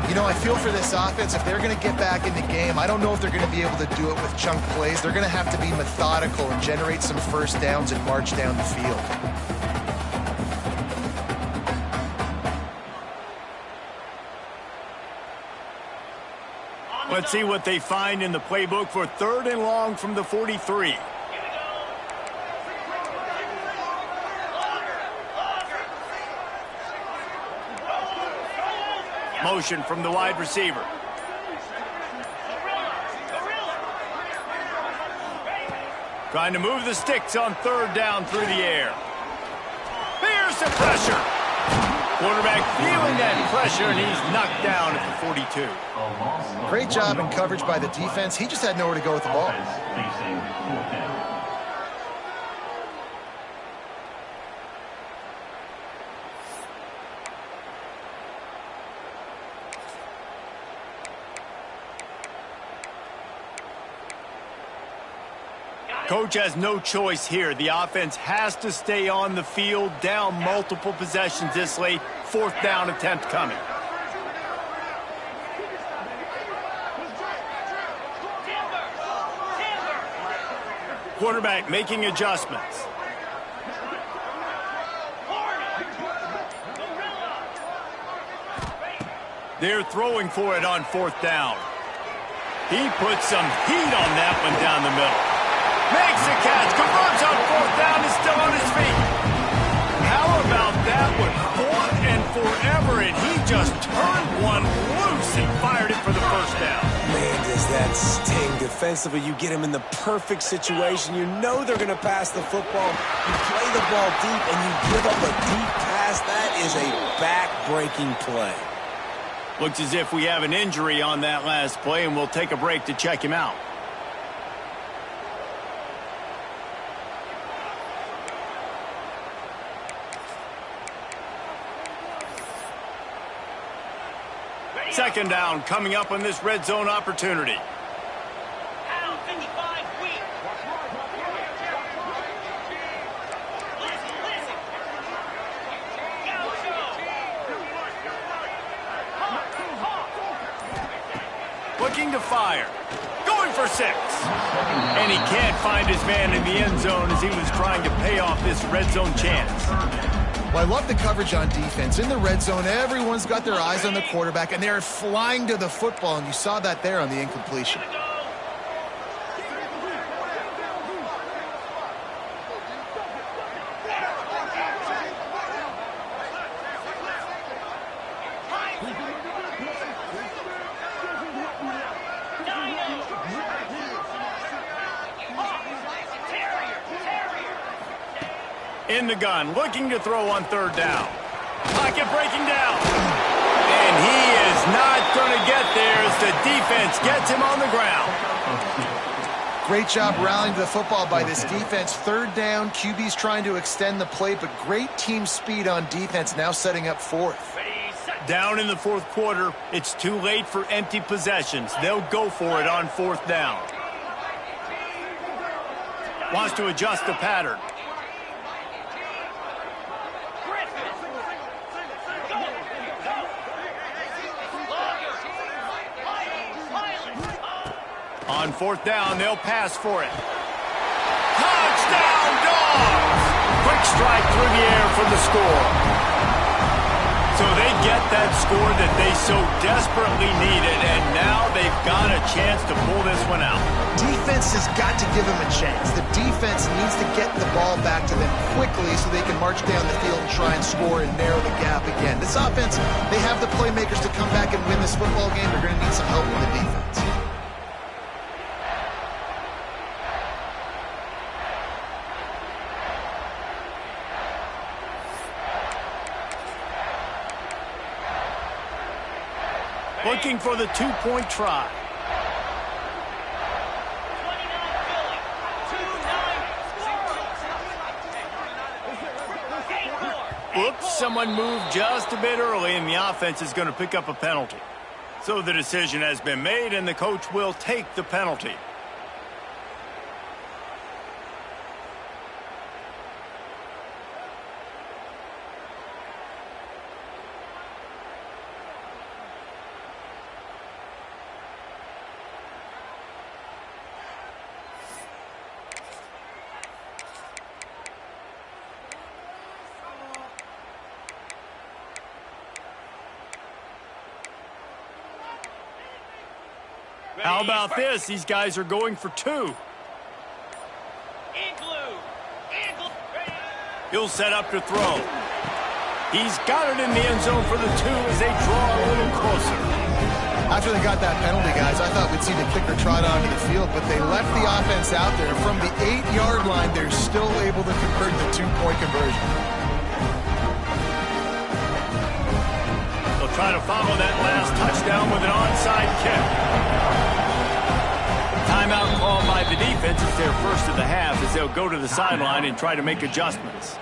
You know, I feel for this offense, if they're going to get back in the game, I don't know if they're going to be able to do it with chunk plays. They're going to have to be methodical and generate some first downs and march down the field. Let's see what they find in the playbook for 3rd and long from the 43. Motion from the wide receiver. Trying to move the sticks on 3rd down through the air. Here's the pressure. Quarterback feeling that pressure, and he's knocked down at the 42. Great job in coverage by the defense. He just had nowhere to go with the ball. Coach has no choice here. The offense has to stay on the field, down multiple possessions this late. 4th down attempt coming. Quarterback making adjustments. They're throwing for it on 4th down. He puts some heat on that one down the middle. Makes the catch, converts on 4th down, is still on his feet. that one fought and forever, and he just turned one loose and fired it for the first down. Man, does that sting. Defensively, you get him in the perfect situation. You know they're going to pass the football. You play the ball deep, and you give up a deep pass. That is a back-breaking play. Looks as if we have an injury on that last play, and we'll take a break to check him out. Second down coming up on this red zone opportunity. Looking to fire. Going for 6. And he can't find his man in the end zone as he was trying to pay off this red zone chance. Well, I love the coverage on defense. In the red zone, everyone's got their eyes on the quarterback, and they're flying to the football, and you saw that there on the incompletion. In the gun, looking to throw on third down. Pocket breaking down. And he is not going to get there as the defense gets him on the ground. Great job rallying to the football by this defense. Third down, QB's trying to extend the play, but great team speed on defense, now setting up fourth. Down in the fourth quarter, it's too late for empty possessions. They'll go for it on fourth down. Wants to adjust the pattern. On fourth down, they'll pass for it. Touchdown, Dogs! Quick strike through the air for the score. So they get that score that they so desperately needed, and now they've got a chance to pull this one out. Defense has got to give them a chance. The defense needs to get the ball back to them quickly so they can march down the field and try and score and narrow the gap again. This offense, they have the playmakers to come back and win this football game. They're going to need some help with the defense. Looking for the two-point try. Oops, someone moved just a bit early, and the offense is going to pick up a penalty. So the decision has been made, and the coach will take the penalty. How about this? These guys are going for 2. He'll set up to throw. He's got it in the end zone for the 2 as they draw a little closer. After they got that penalty, guys, I thought we'd see the kicker trot onto the field, but they left the offense out there. From the 8-yard line, they're still able to convert the 2-point conversion. They'll try to follow that last touchdown with an onside kick. Timeout called by the defense. It's their first of the half as they'll go to the sideline and try to make adjustments.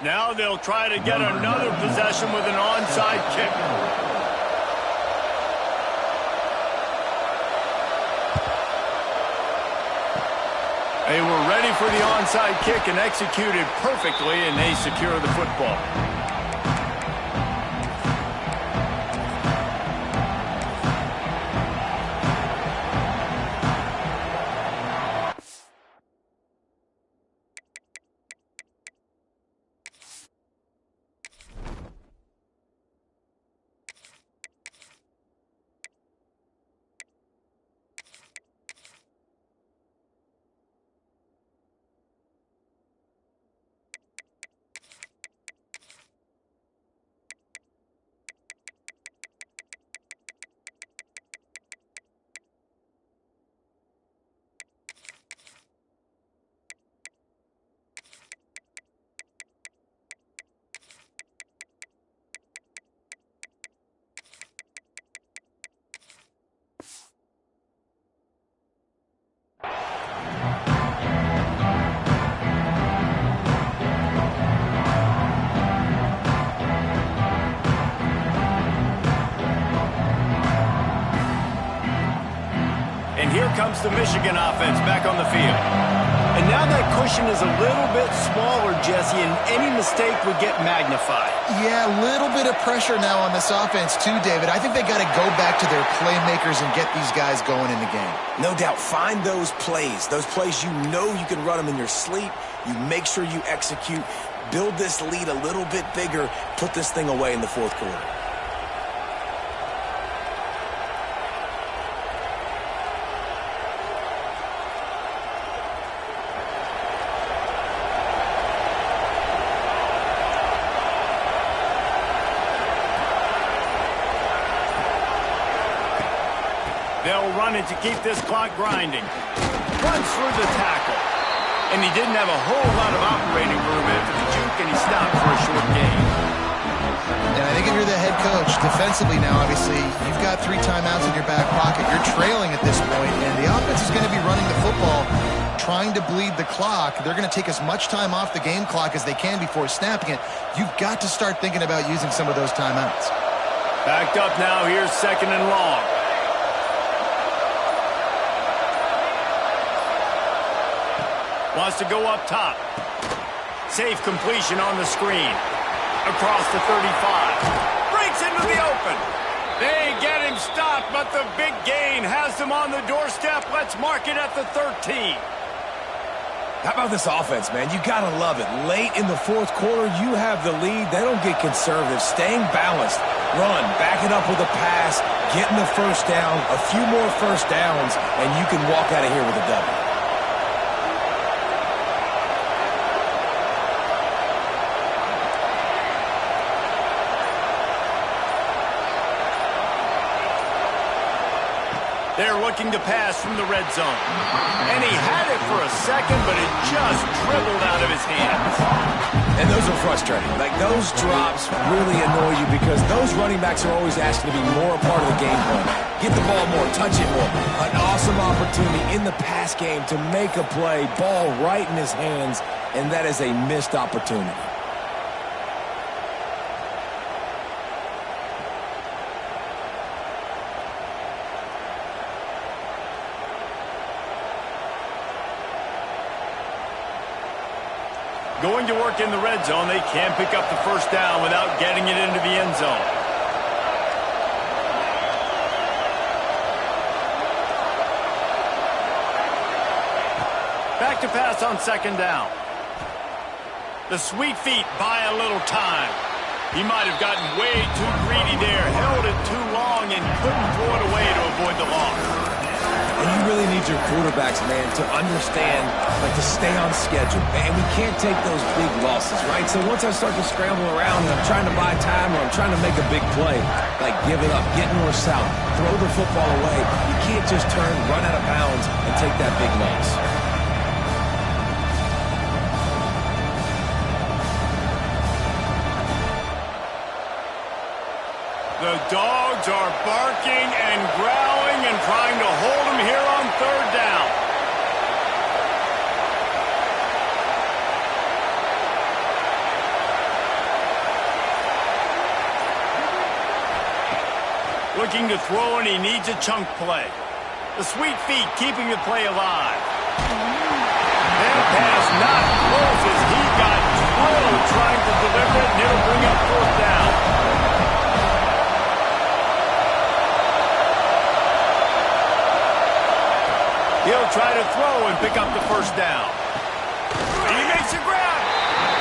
Now they'll try to get another possession with an onside kick. They were ready for the onside kick and executed perfectly, and they secure the football. And here comes the Michigan offense back on the field. And now that cushion is a little bit smaller, Jesse, and any mistake would get magnified. Yeah, a little bit of pressure now on this offense too, David. I think they got to go back to their playmakers and get these guys going in the game. No doubt. Find those plays you know you can run them in your sleep. You make sure you execute. Build this lead a little bit bigger. Put this thing away in the fourth quarter. They'll run it to keep this clock grinding. Runs through the tackle. And he didn't have a whole lot of operating room after the juke, and he stopped for a short gain. And I think if you're the head coach, defensively now, obviously, you've got 3 timeouts in your back pocket. You're trailing at this point, and the offense is going to be running the football, trying to bleed the clock. They're going to take as much time off the game clock as they can before snapping it. You've got to start thinking about using some of those timeouts. Backed up now. Here's 2nd and long. Wants to go up top. Safe completion on the screen. Across the 35. Breaks into the open. They get him stopped, but the big gain has them on the doorstep. Let's mark it at the 13. How about this offense, man? You got to love it. Late in the fourth quarter, you have the lead. They don't get conservative. Staying balanced. Run. Back it up with a pass. Getting the first down. A few more first downs, and you can walk out of here with a W. They're looking to pass from the red zone. And he had it for a second, but it just dribbled out of his hands. And those are frustrating. Like, those drops really annoy you because those running backs are always asking to be more a part of the game plan. Get the ball more, touch it more. An awesome opportunity in the pass game to make a play, ball right in his hands, and that is a missed opportunity. Going to work in the red zone. They can't pick up the first down without getting it into the end zone. Back to pass on 2nd down. The sweet feet buy a little time. He might have gotten way too greedy there, held it too long, and couldn't throw it away to avoid the loss. And you really need your quarterbacks, man, to understand, like, to stay on schedule. And we can't take those big losses, right? So once I start to scramble around and I'm trying to buy time or I'm trying to make a big play, like, give it up, get north-south, throw the football away. You can't just turn, run out of bounds, and take that big loss. The dogs are barking and growling and trying to hold him here on 3rd down. Looking to throw, and he needs a chunk play. The sweet feet keeping the play alive. That pass not close as he got drilled trying to deliver it, and it'll bring up 4th down. He'll try to throw and pick up the first down. He makes a grab.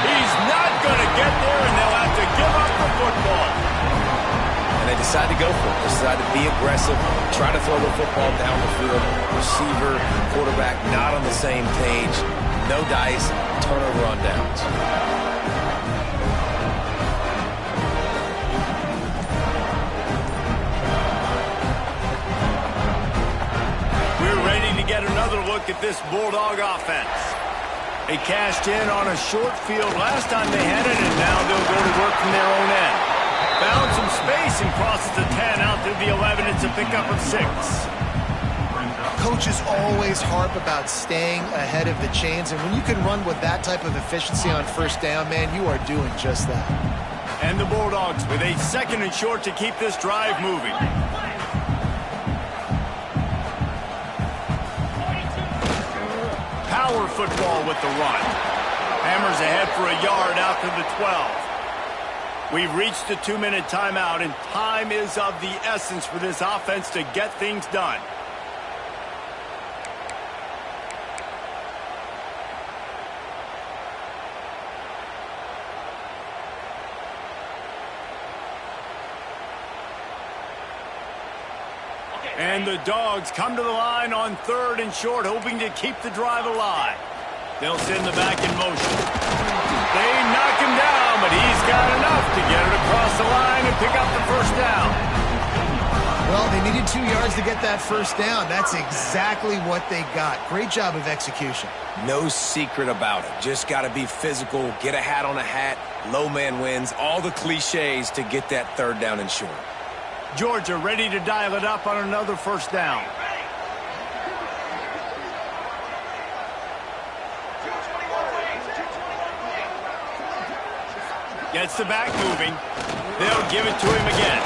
He's not going to get there, and they'll have to give up the football. And they decide to go for it. They decide to be aggressive, try to throw the football down the field. Receiver, quarterback not on the same page. No dice, turnover on downs. Get another look at this Bulldog offense. They cashed in on a short field last time they had it, and now they'll go to work from their own end. Found some space and crosses the 10 out to the 11. It's a pickup of 6. Coaches always harp about staying ahead of the chains, and when you can run with that type of efficiency on 1st down, man, you are doing just that. And the Bulldogs with a 2nd and short to keep this drive moving. football with the run. Hammers ahead for a yard out to the 12. We've reached the 2-minute timeout, and time is of the essence for this offense to get things done. And the Dogs come to the line on 3rd and short, hoping to keep the drive alive. They'll send the back in motion. They knock him down, but he's got enough to get it across the line and pick up the first down. Well, they needed 2 yards to get that first down. That's exactly what they got. Great job of execution. No secret about it. Just got to be physical, get a hat on a hat, low man wins, all the cliches to get that 3rd down and short. Georgia ready to dial it up on another first down. Gets the back moving. They'll give it to him again.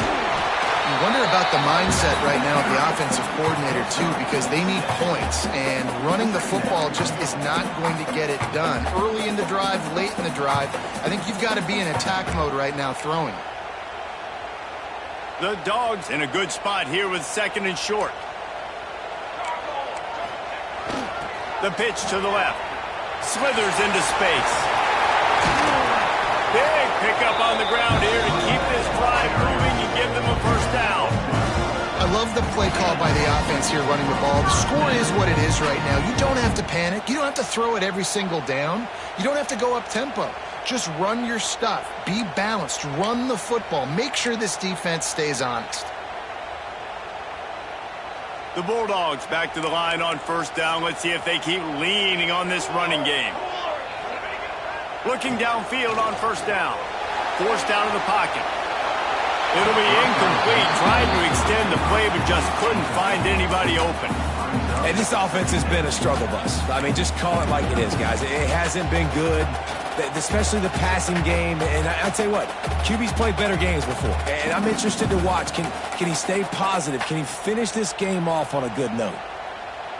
You wonder about the mindset right now of the offensive coordinator, too, because they need points, and running the football just is not going to get it done. Early in the drive, late in the drive, I think you've got to be in attack mode right now throwing. The Dogs in a good spot here with 2nd and short. The pitch to the left. Slithers into space. Big pickup on the ground here to keep this drive moving and give them a first down. I love the play call by the offense here running the ball. The score is what it is right now. You don't have to panic. You don't have to throw it every single down. You don't have to go up tempo. Just run your stuff. Be balanced. Run the football. Make sure this defense stays honest. The Bulldogs back to the line on first down. Let's see if they keep leaning on this running game. Looking downfield on first down. Forced out of the pocket. It'll be incomplete. Tried to extend the play, but just couldn't find anybody open. And this offense has been a struggle bus. I mean, just call it like it is, guys. It hasn't been good, especially the passing game. And I'll tell you what, QB's played better games before. And I'm interested to watch. Can he stay positive? Can he finish this game off on a good note?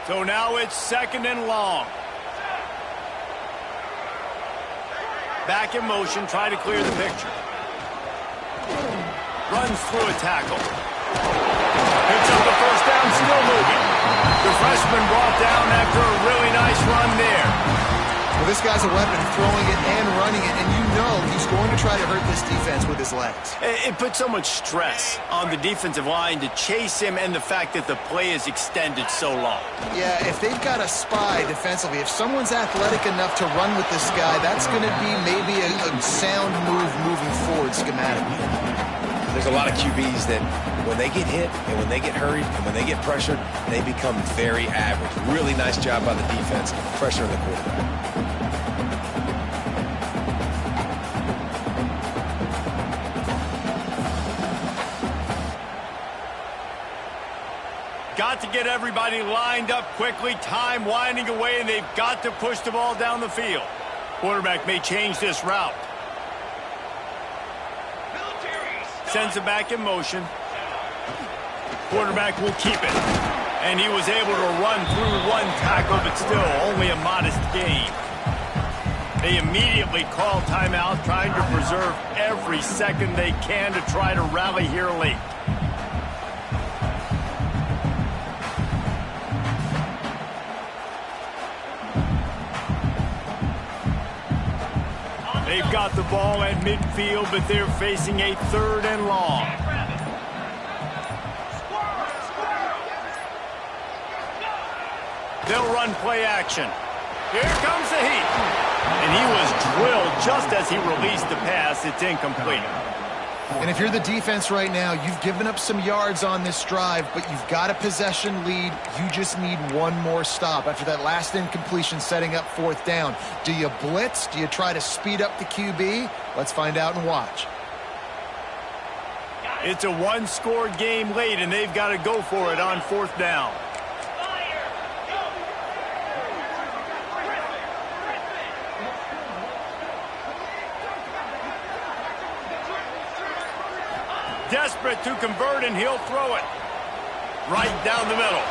So now it's 2nd and long. Back in motion, try to clear the picture. Runs through a tackle. Picks up the first down, still moving. The freshman brought down after a really nice run there. Well, this guy's a weapon, throwing it and running it, and you know he's going to try to hurt this defense with his legs. It puts so much stress on the defensive line to chase him, and the fact that the play is extended so long. Yeah, if they've got a spy defensively, if someone's athletic enough to run with this guy, that's going to be maybe a sound move moving forward schematically. There's a lot of QBs that when they get hit and when they get hurried and when they get pressured, they become very average. Really nice job by the defense, pressuring the quarterback. Got to get everybody lined up quickly. Time winding away, and they've got to push the ball down the field. Quarterback may change this route. Sends it back in motion. Quarterback will keep it. And he was able to run through one tackle, but still only a modest gain. They immediately call timeout, trying to preserve every second they can to try to rally here late. They've got the ball at midfield, but they're facing a 3rd and long. They'll run play action. Here comes the heat. And he was drilled just as he released the pass. It's incomplete. And if you're the defense right now, you've given up some yards on this drive, but you've got a possession lead. You just need one more stop after that last incompletion setting up 4th down. Do you blitz? Do you try to speed up the QB? Let's find out and watch. It's a one-score game late, and they've got to go for it on 4th down. Desperate to convert, and he'll throw it right down the middle.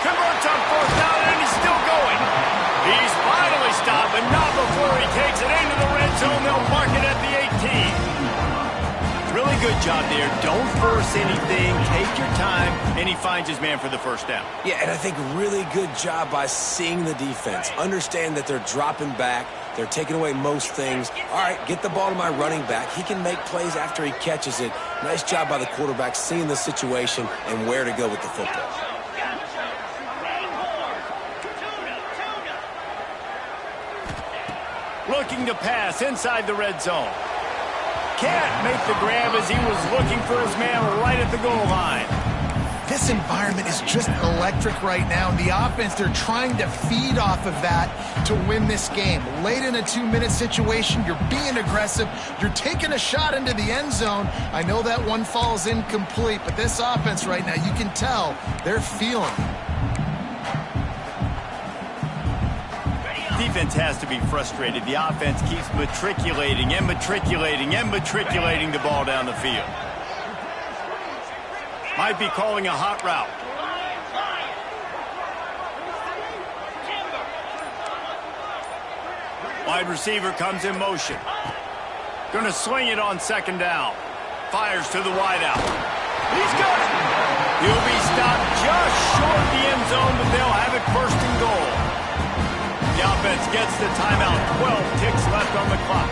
Converts on 4th down, and he's still going. He's finally halfway stop, but not before he takes it into the red zone. They'll mark it at the 18. Really good job there. Don't force anything. Take your time, and he finds his man for the first down. Yeah, and I think really good job by seeing the defense. Understand that they're dropping back. They're taking away most things. All right, get the ball to my running back. He can make plays after he catches it. Nice job by the quarterback seeing the situation and where to go with the football. Looking to pass inside the red zone. Can't make the grab as he was looking for his man right at the goal line. This environment is just electric right now. The offense, they're trying to feed off of that to win this game. Late in a 2-minute situation, you're being aggressive. You're taking a shot into the end zone. I know that one falls incomplete, but this offense right now, you can tell they're feeling it. Defense has to be frustrated. The offense keeps matriculating and matriculating and matriculating the ball down the field. Might be calling a hot route. Wide receiver comes in motion. Going to swing it on second down. Fires to the wideout. He's got it. He'll be stopped just short the end zone, but they'll have it first and goal. The offense gets the timeout. 12 ticks left on the clock.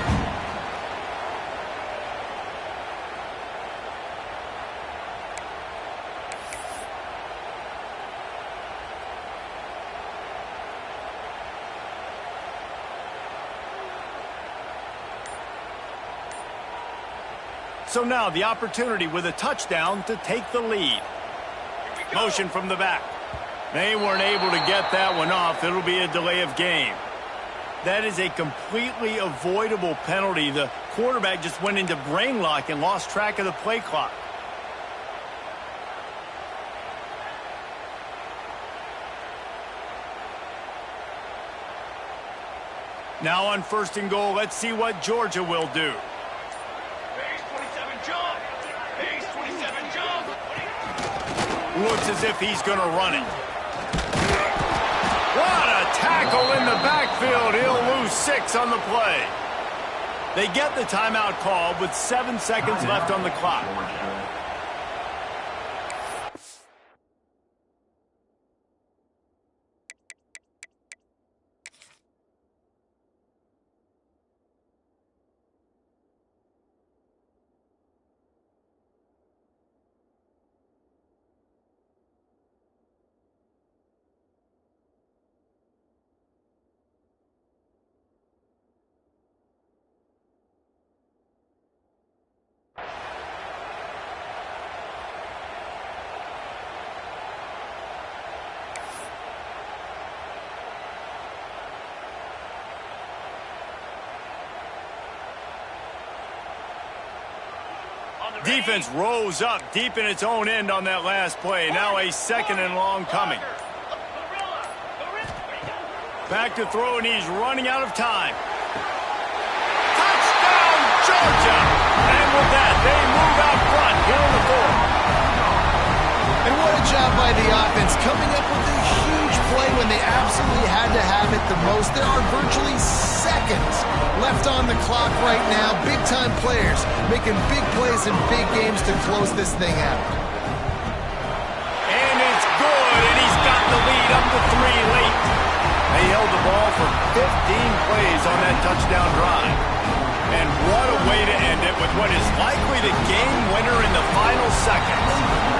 So now the opportunity with a touchdown to take the lead. Motion from the back. They weren't able to get that one off. It'll be a delay of game. That is a completely avoidable penalty. The quarterback just went into brain lock and lost track of the play clock. Now on first and goal, let's see what Georgia will do. Looks as if he's going to run it. What a tackle in the backfield. He'll lose 6 on the play. They get the timeout called with 7 seconds left on the clock. Defense rose up deep in its own end on that last play. Now a second and long coming. Back to throw, and he's running out of time. Touchdown, Georgia! And with that, they move out front here in the fourth. And what a job by the offense, coming up with a huge play when they absolutely had to have it the most. There are virtually seconds left on the clock right now. Big-time players making big plays in big games to close this thing out. And it's good, and he's got the lead up to 3 late. They held the ball for 15 plays on that touchdown drive. And what a way to end it with what is likely the game winner in the final seconds.